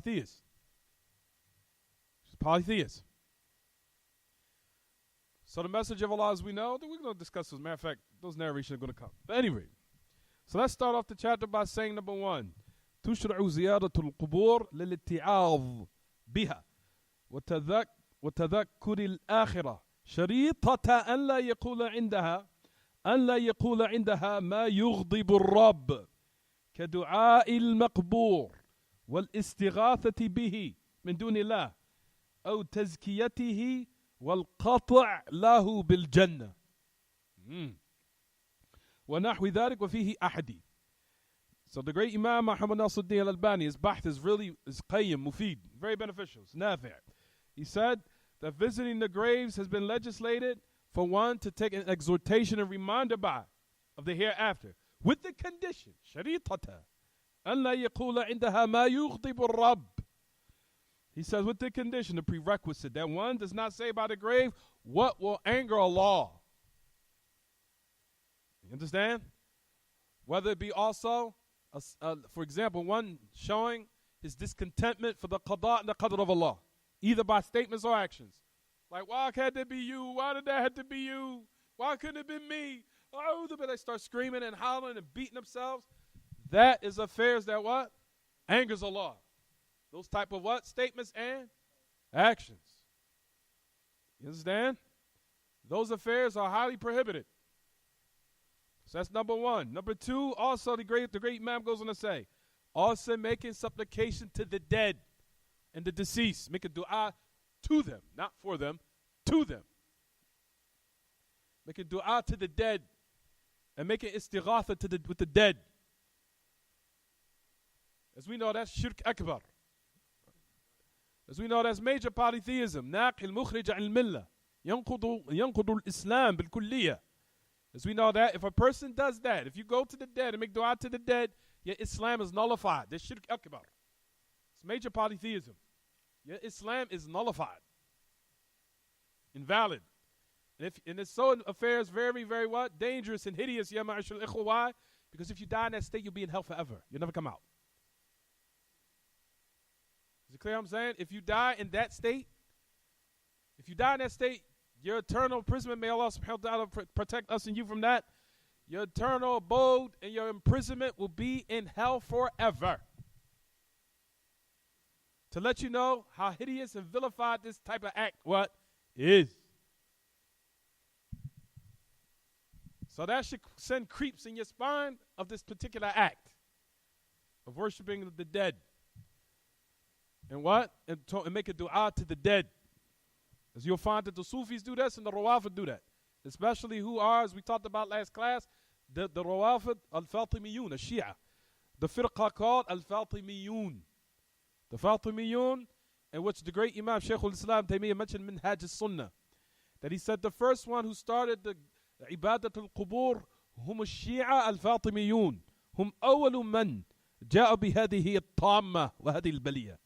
a polytheist. So the Messenger of Allah, as we know, we're going to discuss this. As a matter of fact, those narrations are going to come. But anyway, so let's start off the chapter by saying number 1. تشرع زيارة القبور للاتعاظ بها وتذكر الآخرة شريطة أن لا يقول عندها ما يغضب الرب كدعاء المقبور والاستغاثة به من دون الله أو تزكيته والقطع له بالجنة ونحو ذلك وفيه أحدي. So the great Imam Muhammad Nasruddin al-Albani, his bahth is qayyim, mufid, very beneficial, it's nafi'. He said that visiting the graves has been legislated for one to take an exhortation and reminder by of the hereafter, with the condition, sharitata, an la yaqula indaha ma yughdibu ar-rabb. He says with the condition, the prerequisite, that one does not say by the grave what will anger Allah. You understand? Whether it be also, for example, one showing his discontentment for the qada and the qadr of Allah, either by statements or actions. Like, why can't it be you? Why did that have to be you? Why couldn't it be me? Oh, they start screaming and hollering and beating themselves. That is affairs that what? Angers Allah. Those type of what? Statements and actions. You understand? Those affairs are highly prohibited. So that's number 1. Number 2, also the great Imam goes on to say, also making supplication to the dead and the deceased. Make a dua to them, not for them, to them. Make a dua to the dead and make an istighatha with the dead. As we know, that's shirk akbar. As we know, that's major polytheism. Naqil mukhrij al-millah. Yanqudu al-Islam bil-kulliyah. As we know that, if a person does that, if you go to the dead and make dua to the dead, your Islam is nullified. That's shirk akbar. It's major polytheism. Your Islam is nullified. Invalid. And it's so affairs very, very what? Dangerous and hideous, ya ma'ashal ikhwa. Why? Because if you die in that state, you'll be in hell forever. You'll never come out. Is it clear what I'm saying? If you die in that state, your eternal imprisonment, may Allah subhanahu wa ta'ala protect us and you from that. Your eternal abode and your imprisonment will be in hell forever. To let you know how hideous and vilified this type of act is. So that should send creeps in your spine of this particular act of worshiping the dead. And what? And make a dua to the dead. As you'll find that the Sufis do this and the Rawafid do that. Especially who are, as we talked about last class, the Rawafid al-Fatimiyun, a Shia. The firqa called al-Fatimiyun. The Fatimiyun, in which the great Imam Shaykh al-Islam Taymiyyah mentioned Minhaj al-Sunnah. That he said the first one who started the Ibadat al-Qubur hum al-Shia al-Fatimiyun. Hum awalu man ja'a bihadihi al-Tamma wa hadi al-Baliyah.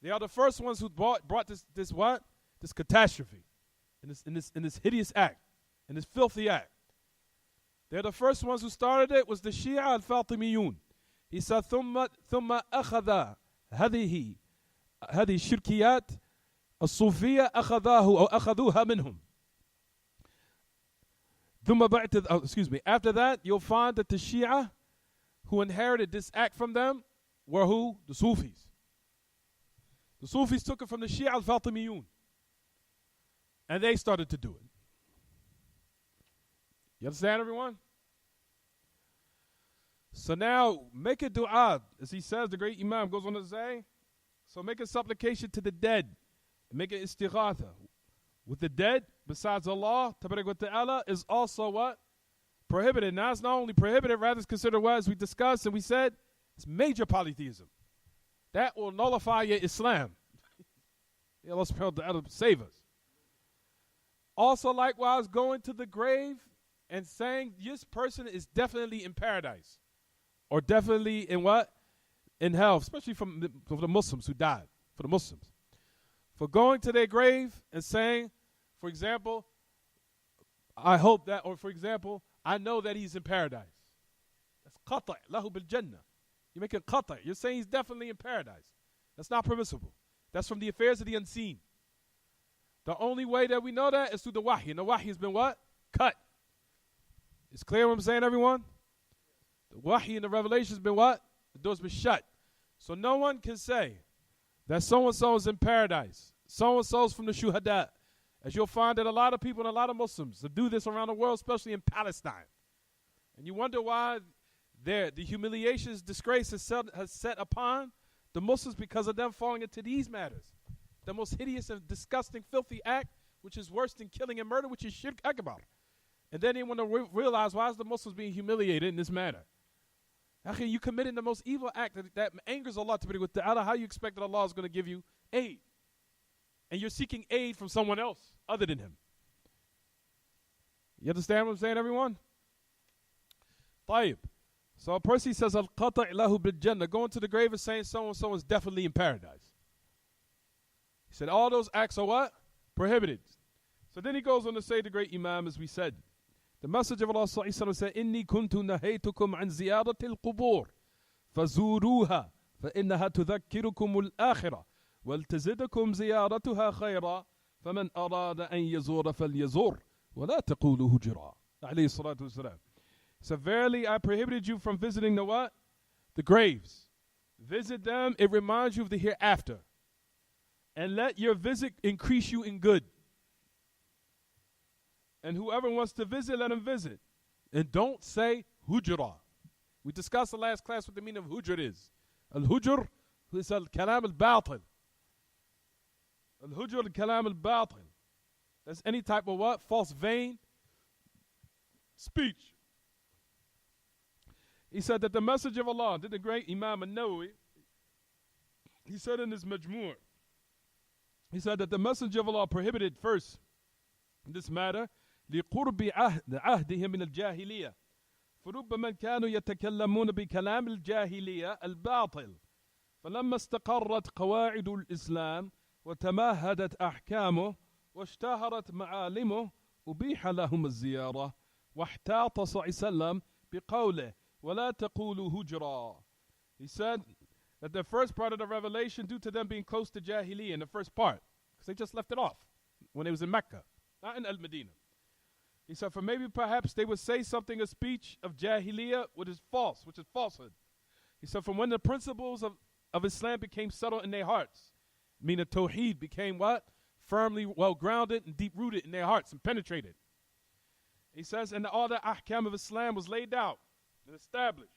They are the first ones who brought this what? This catastrophe, in this hideous act, in this filthy act. They're the first ones who started it was the Shia al-Fatimiyun. He said, ثم أخذ هذه الشركيات الصوفية أخذوها منهم. After that, you'll find that the Shia who inherited this act from them were who? The Sufis. The Sufis took it from the Shia al-Fatimiyun. And they started to do it. You understand, everyone? So now, make a dua. As he says, the great Imam goes on to say, so make a supplication to the dead. Make an istighatha. With the dead, besides Allah, tabarak wa ta'ala, is also what? Prohibited. Now it's not only prohibited, rather it's considered what, as we discussed and we said, it's major polytheism. That will nullify your Islam. Allah subhanahu wa ta'ala save us. Also, likewise, going to the grave and saying this person is definitely in paradise. Or definitely in what? In hell, especially for the Muslims who died. For the Muslims. For going to their grave and saying, for example, I hope that, or for example, I know that he's in paradise. That's qata' lahu bil jannah. You make it qata'. You're saying he's definitely in paradise. That's not permissible. That's from the affairs of the unseen. The only way that we know that is through the wahy. And the wahy has been what? Cut. It's clear what I'm saying, everyone? The wahy and the revelation has been what? The door's been shut. So no one can say that so-and-so is in paradise. So-and-so is from the shuhada. As you'll find that a lot of people and a lot of Muslims that do this around the world, especially in Palestine. And you wonder why the humiliations, disgrace has set upon the Muslims because of them falling into these matters. The most hideous and disgusting, filthy act, which is worse than killing and murder, which is shirk akbar. And then they want to realize, why is the Muslims being humiliated in this manner? You committed the most evil act that angers Allah with ta'ala. How you expect that Allah is going to give you aid? And you're seeking aid from someone else other than him. You understand what I'm saying, everyone? طيب. So a person says, Al-Qata' lahu bil-Jannah. Going to the grave and saying so-and-so is definitely in paradise. He said all those acts are what? Prohibited. So then he goes on to say, the great Imam, as we said, the message of Allah said, إِنِّي كُنْتُ نَهَيْتُكُمْ عَنْ زِيَارَةِ الْقُبُورِ فَزُورُوهَا فَإِنَّهَا تُذَكِّرُكُمُ الْآخِرَةِ وَلْتَزِدَكُمْ زِيَارَتُهَا خَيْرًا فَمَنْ أَرَادَ أَنْ يَزُورَ فَلْيَزُورْ وَلَا تَقُولُوا هُجْرًا. عليه الصلاة والسلام. So verily I prohibited you from visiting the what? The graves. Visit them, it reminds you of the hereafter. And let your visit increase you in good. And whoever wants to visit, let him visit. And don't say hujra. We discussed the last class what the meaning of hujr is. Al-hujr is al-kalam al-batil. Al-hujr al-kalam al-batil. That's any type of what? False, vain speech. He said that the message of Allah, did the great Imam al-Nawawi, he said in his Majmu', he said that the message of Allah prohibited first in this matter لقرب عهدهم من الجاهلية فربما كانوا يتكلمون بكلام الجاهلية الباطل فلما استقرت قواعد الإسلام وتمهدت أحكامه واشتهرت معالمه أبيح لهم الزيارة واحتاط صلى الله عليه وسلم بقوله ولا تقولوا هجرا. He said that the first part of the revelation, due to them being close to Jahiliyyah in the first part, because they just left it off when they was in Mecca, not in Al-Medina. He said, for maybe perhaps they would say something, a speech of Jahiliyyah, which is false, which is falsehood. He said, from when the principles of Islam became settled in their hearts, meaning Tawheed became what? Firmly well-grounded and deep-rooted in their hearts and penetrated. He says, and all the ahkam of Islam was laid out and established.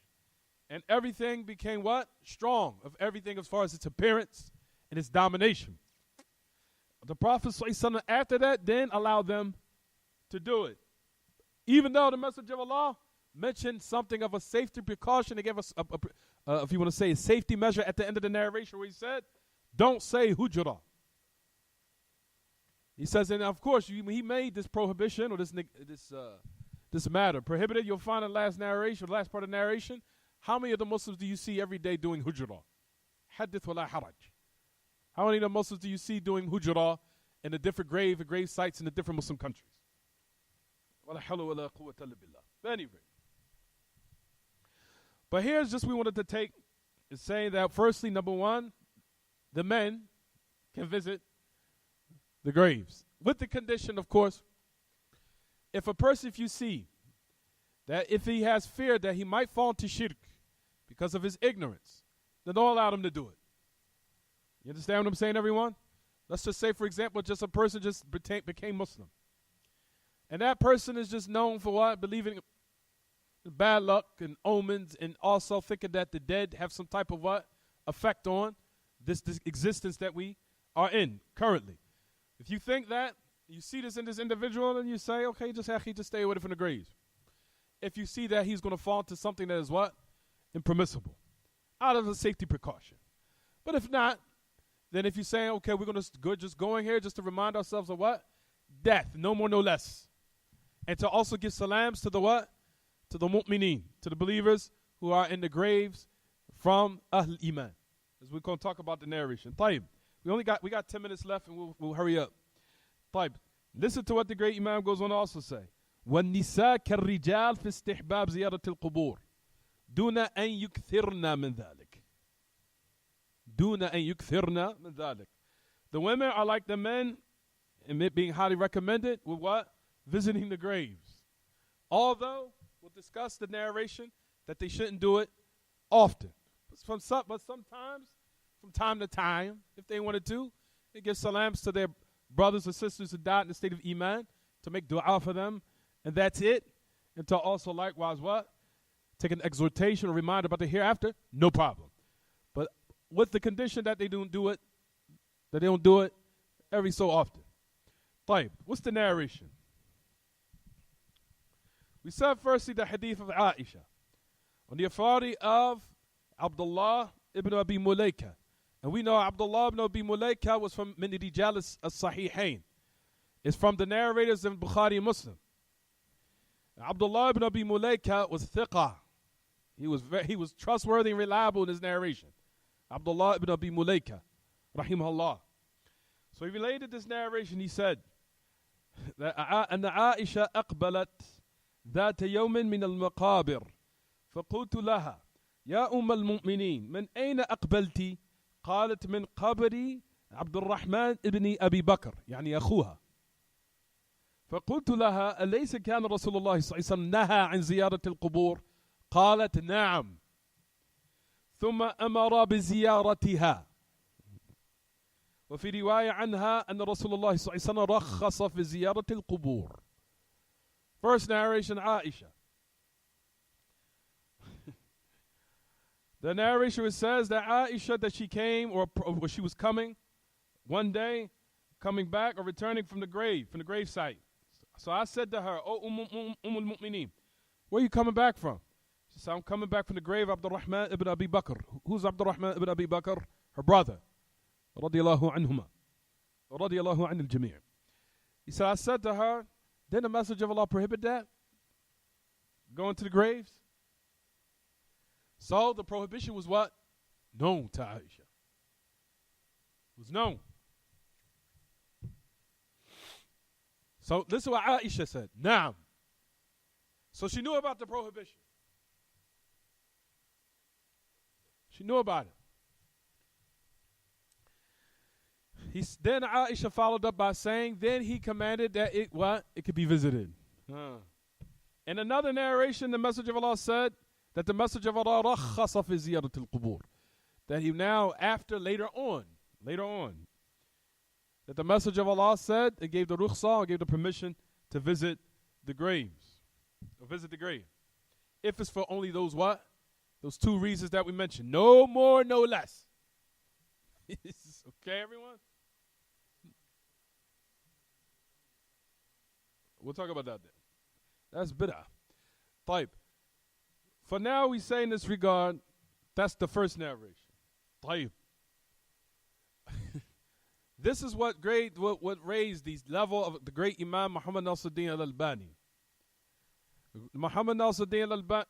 And everything became what? Strong of everything as far as its appearance and its domination. The Prophet ﷺ after that then allowed them to do it. Even though the message of Allah mentioned something of a safety precaution, they gave us, if you want to say, a safety measure at the end of the narration where he said, don't say hujra. He says, and of course, he made this prohibition or this matter prohibited. You'll find in the last narration, the last part of the narration, how many of the Muslims do you see every day doing hujra? Hadith wala haraj. How many of the Muslims do you see doing hujra in the different grave sites in the different Muslim countries? Wala hawla wala quwwata illa billah. Anyway. But here's just we wanted to take is saying that firstly, number one, the men can visit the graves. With the condition, of course, if you see that if he has fear that he might fall into shirk because of his ignorance, then don't allow him to do it. You understand what I'm saying, everyone? Let's just say, for example, just a person just became Muslim. And that person is just known for what? Believing in bad luck and omens, and also thinking that the dead have some type of what? Effect on this existence that we are in currently. If you think that, you see this in this individual, and you say, okay, just stay away from the graves. If you see that he's going to fall into something that is what? Impermissible. Out of a safety precaution. But if not, then if you say, okay, we're going to just go in here just to remind ourselves of what? Death, no more, no less. And to also give salams to the what? To the mu'mineen, to the believers who are in the graves from Ahl Iman. As we're going to talk about the narration. Taib. We got 10 minutes left, and we'll hurry up. Taib. Listen to what the great Imam goes on to also say. وَالنِّسَاء كَالرِّجَالِ فِي اسْتِحْبَابِ زِيَارَةِ الْقُبُورِ دُونَ أَن يُكْثِرْنَا مِنْ ذَلِكَ. دُونَ أَن يُكْثِرْنَا مِنْ ذَلِكَ. The women are like the men, and it being highly recommended, with what? Visiting the graves. Although, we'll discuss the narration that they shouldn't do it often. But sometimes, from time to time, if they wanted to, they give salams to their brothers or sisters who died in the state of Iman, to make dua for them, and that's it. And to also likewise what? Take an exhortation or reminder about the hereafter, no problem. But with the condition that they don't do it every so often. Taib. What's the narration? We said firstly the hadith of Aisha on the authority of Abdullah ibn Abi Mulaika. And we know Abdullah ibn Abi Mulaika was from min rijal as-sahihain. It's from the narrators in Bukhari and Muslim. Abdullah ibn Abi Mulaika was thiqah. He was trustworthy and reliable in his narration. Abdullah ibn Abi Mulaika, rahimahullah. So he related this narration. He said that أن عائشة أقبلت ذات يوم من المقابر فقلت لها يا أم المؤمنين من أين أقبلتِ؟ قالت من قبر عبد الرحمن ابن أبي بكر يعني أخوها. فقلت لها أليس كان رسول الله صلى الله عليه وسلم نهى عن زيارة القبور؟ قالت نعم. ثم أمر بزيارتها. وفي رواية عنها أن رسول الله صلى الله عليه وسلم رخص في زيارة القبور. First narration, Aisha. The narration says that Aisha, that she came or she was coming one day, coming back or returning from the grave site. So I said to her, "Oh, al-Mu'mineen, where are you coming back from?" She said, "I'm coming back from the grave of Abdurrahman ibn Abi Bakr." Who's Abdurrahman ibn Abi Bakr? Her brother. Radiyallahu anhuma. Radiyallahu anil jami'. He said, I said to her, didn't the message of Allah prohibit that? Going to the graves? So the prohibition was what? Known to Aisha. It was known. So this is what Aisha said. Naam. So she knew about the prohibition. She knew about it. Then Aisha followed up by saying, then he commanded that it could be visited. In another narration, the Messenger of Allah said that the Messenger of Allah rakhasa fi ziyarat al-qubur. That he now, later on, that the Messenger of Allah said and gave the rukhsa, gave the permission to visit the graves. Or visit the grave. If it's for only those what? Those two reasons that we mentioned. No more, no less. Okay, everyone? We'll talk about that then. That's bid'ah. Taib. For now, we say in this regard, that's the first narration. Taib. This is what raised the level of the great Imam Muhammad Nasruddin al-Albani. Muhammad Nasruddin al-Albani.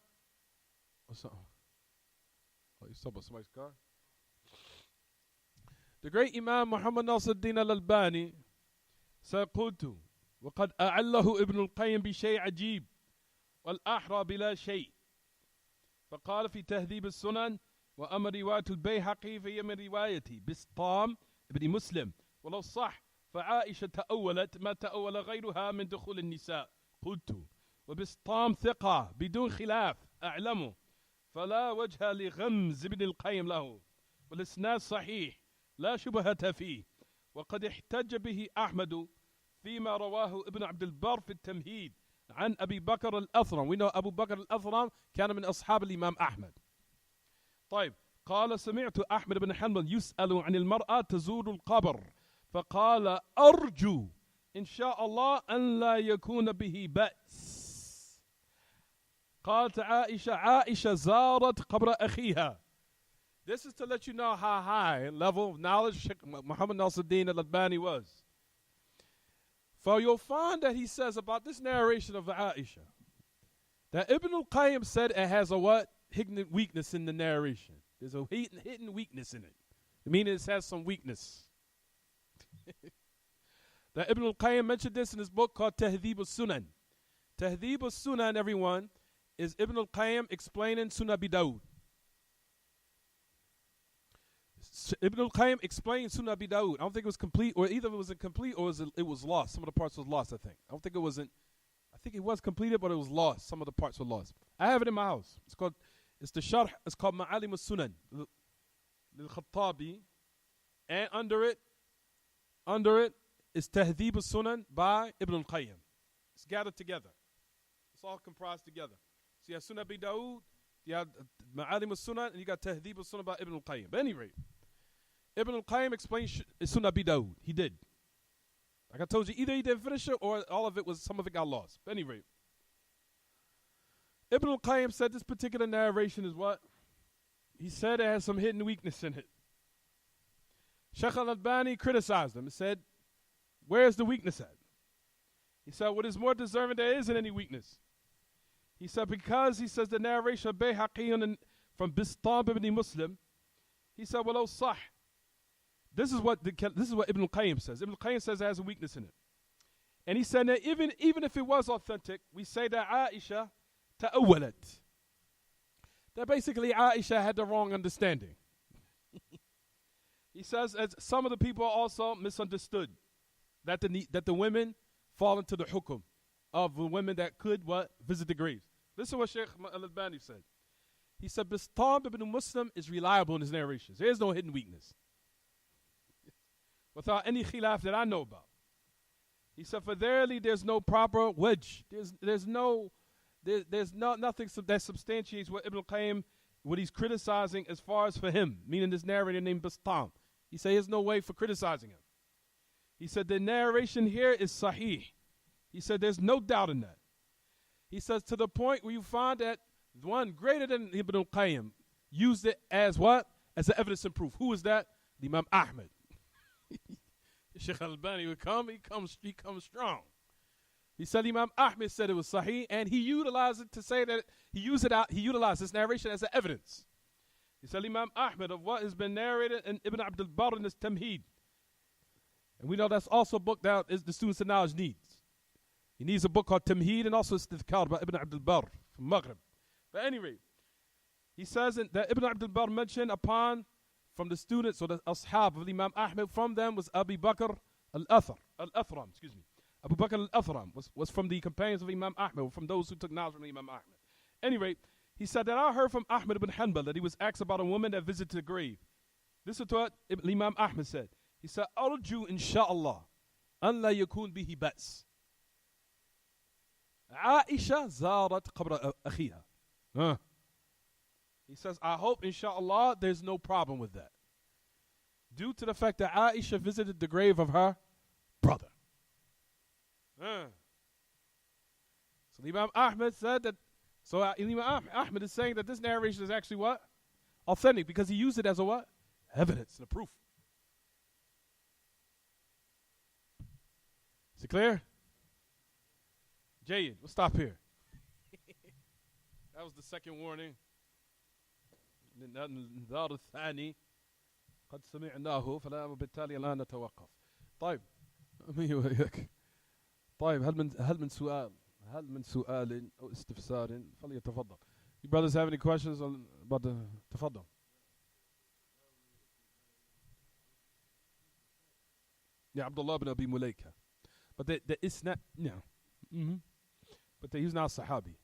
What's up? Oh, you saw about somebody's car? The great Imam Muhammad Nasruddin al-Albani said, قلت وقد أعله ابن القيم بشيء عجيب والأحرى بلا شيء فقال في تهذيب السنن وأما رواية البيهقي فهي من روايتي بسطام ابن مسلم ولو صح فعائشة تأولت ما تأول غيرها من دخول النساء قلت وبسطام ثقة بدون خلاف أعلمه فلا وجه لغمز ابن القيم له والإسناد صحيح لا شبهة فيه وقد احتج به أحمد فيما رواه ابن عبد البر في التمهيد عن أبي بكر الأثرم. We know أبو بكر الأثرم كان من أصحاب الإمام أحمد. طيب قال سمعت أحمد بن حنبل يسأل عن المرأة تزور القبر فقال أرجو إن شاء الله أن لا يكون به بأس. قالت عائشة زارت قبر أخيها. This is to let you know how high level of knowledge Sheikh Muhammad Nasruddin al-Albani was. For you'll find that he says about this narration of Aisha that Ibn al-Qayyim said it has a what? Hidden weakness in the narration. There's a hidden weakness in it. Meaning it has some weakness. That Ibn al-Qayyim mentioned this in his book called Tahdhib al-Sunan. Tahdhib al-Sunan, everyone, is Ibn al-Qayyim explaining Sunnah Abi Dawud. Ibn al-Qayyim explained Sunnah Abi Dawud. I don't think it was complete, or either it was incomplete or it was lost. Some of the parts was lost, I think. I don't think it wasn't. I think it was completed, but it was lost. Some of the parts were lost. I have it in my house. It's the Sharh. It's called Ma'alim al-Sunan lil-Khattabi, and under it is Tahdhib al-Sunan by Ibn al-Qayyim. It's gathered together. It's all comprised together. So you have Sunnah Abi Dawud, you have Ma'alim al-Sunan, and you got Tahdhib al-Sunan by Ibn al-Qayyim. But at any rate, Ibn al-Qayyim explained Sunnah Abi Dawud. He did. Like I told you, either he didn't finish it or all of it was, some of it got lost. But at any rate, Ibn al-Qayyim said this particular narration is what? He said it has some hidden weakness in it. Sheikh al-Albani criticized him and said, where's the weakness at? He said, what is more deserving, there isn't any weakness. He said, because he says the narration of Bayhaqi from Bistab ibn Muslim, he said, well, sah. This is what Ibn al-Qayyim says. Ibn al-Qayyim says it has a weakness in it. And he said that even if it was authentic, we say that Aisha ta'awwalat. That basically Aisha had the wrong understanding. He says as some of the people also misunderstood that the women fall into the hukum of the women that could visit the graves. Listen to what Sheikh al-Albani said. He said, Bistab ibn Muslim is reliable in his narrations. There is no hidden weakness. Without any khilaf that I know about. He said, for verily there's no proper wedge. There's nothing that substantiates what Ibn al-Qayyim, what he's criticizing as far as for him, meaning this narrator named Bistam. He said there's no way for criticizing him. He said the narration here is sahih. He said there's no doubt in that. He says to the point where you find that one greater than Ibn al-Qayyim used it as what? As an evidence and proof. Who is that? The Imam Ahmad. Sheikh al-Albani would come, he comes strong. He said Imam Ahmad said it was sahih, and he utilized it to say that he utilized this narration as an evidence. He said Imam Ahmad of what has been narrated in Ibn Abdul Barr in his Tamheed. And we know that's also a book that the students of knowledge needs. He needs a book called Tamheed and also Istidhkar by Ibn Abdul Barr from Maghrib. But anyway, he says that Ibn Abdul Barr mentioned upon from the students or the ashab of Imam Ahmad, from them was Abu Bakr al-Athram, Abu Bakr al-Athram was from the companions of Imam Ahmad, from those who took knowledge from Imam Ahmad. Anyway, he said that I heard from Ahmad ibn Hanbal that he was asked about a woman that visited the grave. Listen to what Imam Ahmad said. He said, Arju insha'Allah, an la yakun bihi ba's. Aisha zarat qabra akhiha. He says, I hope, insha'Allah, there's no problem with that. Due to the fact that Aisha visited the grave of her brother. So Imam Ahmad said that, so Imam Ahmad is saying that this narration is actually what? Authentic, because he used it as a what? Evidence and a proof. Is it clear? Jayed, we'll stop here. That was the second warning. النظار الثاني قد سمعناه فلا بالتالي الآن نتوقف. طيب طيب هل من سؤال أو استفسار فليتفضل. You brothers have any questions about the tafaddal? Yeah, Abdullah ibn Abi Mulaika. But it's not, Mm-hmm. But he's not a Sahabi.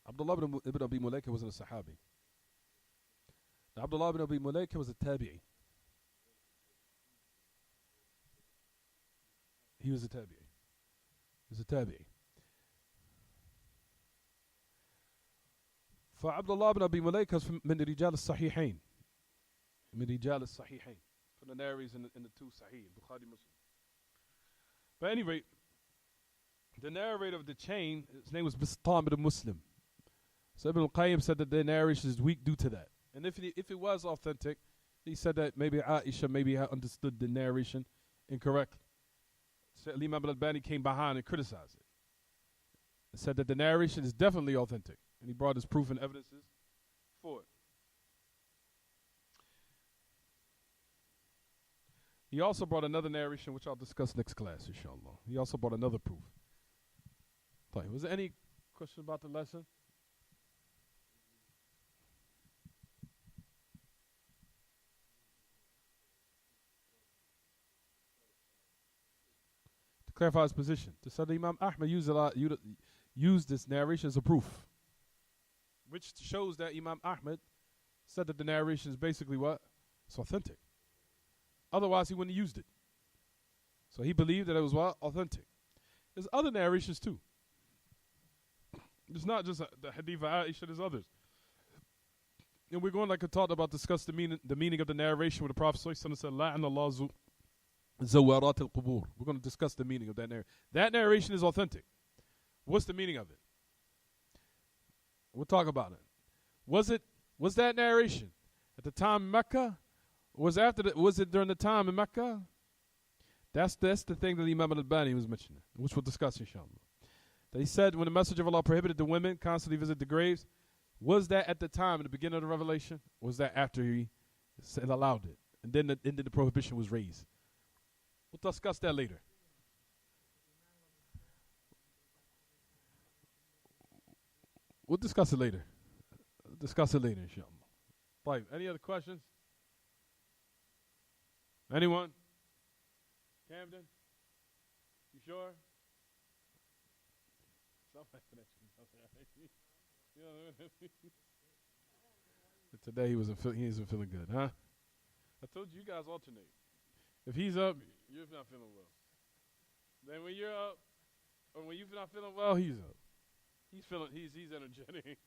Abdullah ibn Abi Mulaika wasn't a Sahabi. Abdullah ibn Abi Mulaika was a Tabi'i. He was a Tabi'i. He was a Tabi'i. فعبد الله بن أبي مليكة من رجال الصحيحين. من رجال الصحيحين. From the narrators in the two Sahih, Bukhari Muslim. But at any rate, the narrator of the chain, his name was Bistam ibn Muslim. So Ibn al-Qayyim said that the narration is weak due to that. And if it was authentic, he said that maybe Aisha maybe understood the narration incorrectly. So Imam al-Albani came behind and criticized it. And said that the narration is definitely authentic. And he brought his proof and evidences for it. He also brought another narration, which I'll discuss next class, inshallah. He also brought another proof. Was there any question about the lesson? To clarify his position, to say that Imam Ahmad used this narration as a proof, which shows that Imam Ahmad said that the narration is basically what? It's authentic. Otherwise, he wouldn't have used it. So he believed that it was what? Authentic. There's other narrations too. It's not just the hadith of Aisha, there's others. And we're going, like I talked about, discuss the meaning of the narration where the Prophet said, La'an Allah zawarat al-qubur. We're going to discuss the meaning of that narration. That narration is authentic. What's the meaning of it? We'll talk about it. Was that narration at the time in Mecca? Was it during the time in Mecca? That's the thing that Imam al-Albani was mentioning, which we'll discuss inshallah. That he said when the Messenger of Allah prohibited the women constantly visit the graves, was that at the time in the beginning of the revelation? Or was that after he said allowed it? And then the prohibition was raised. We'll discuss that later. We'll discuss it later. Inshallah. Right. Any other questions? Anyone? Camden? You sure? Today he isn't feeling good, huh? I told you guys alternate. If he's up, you're not feeling well. Then when you're up, or when you're not feeling well, he's up. He's energetic.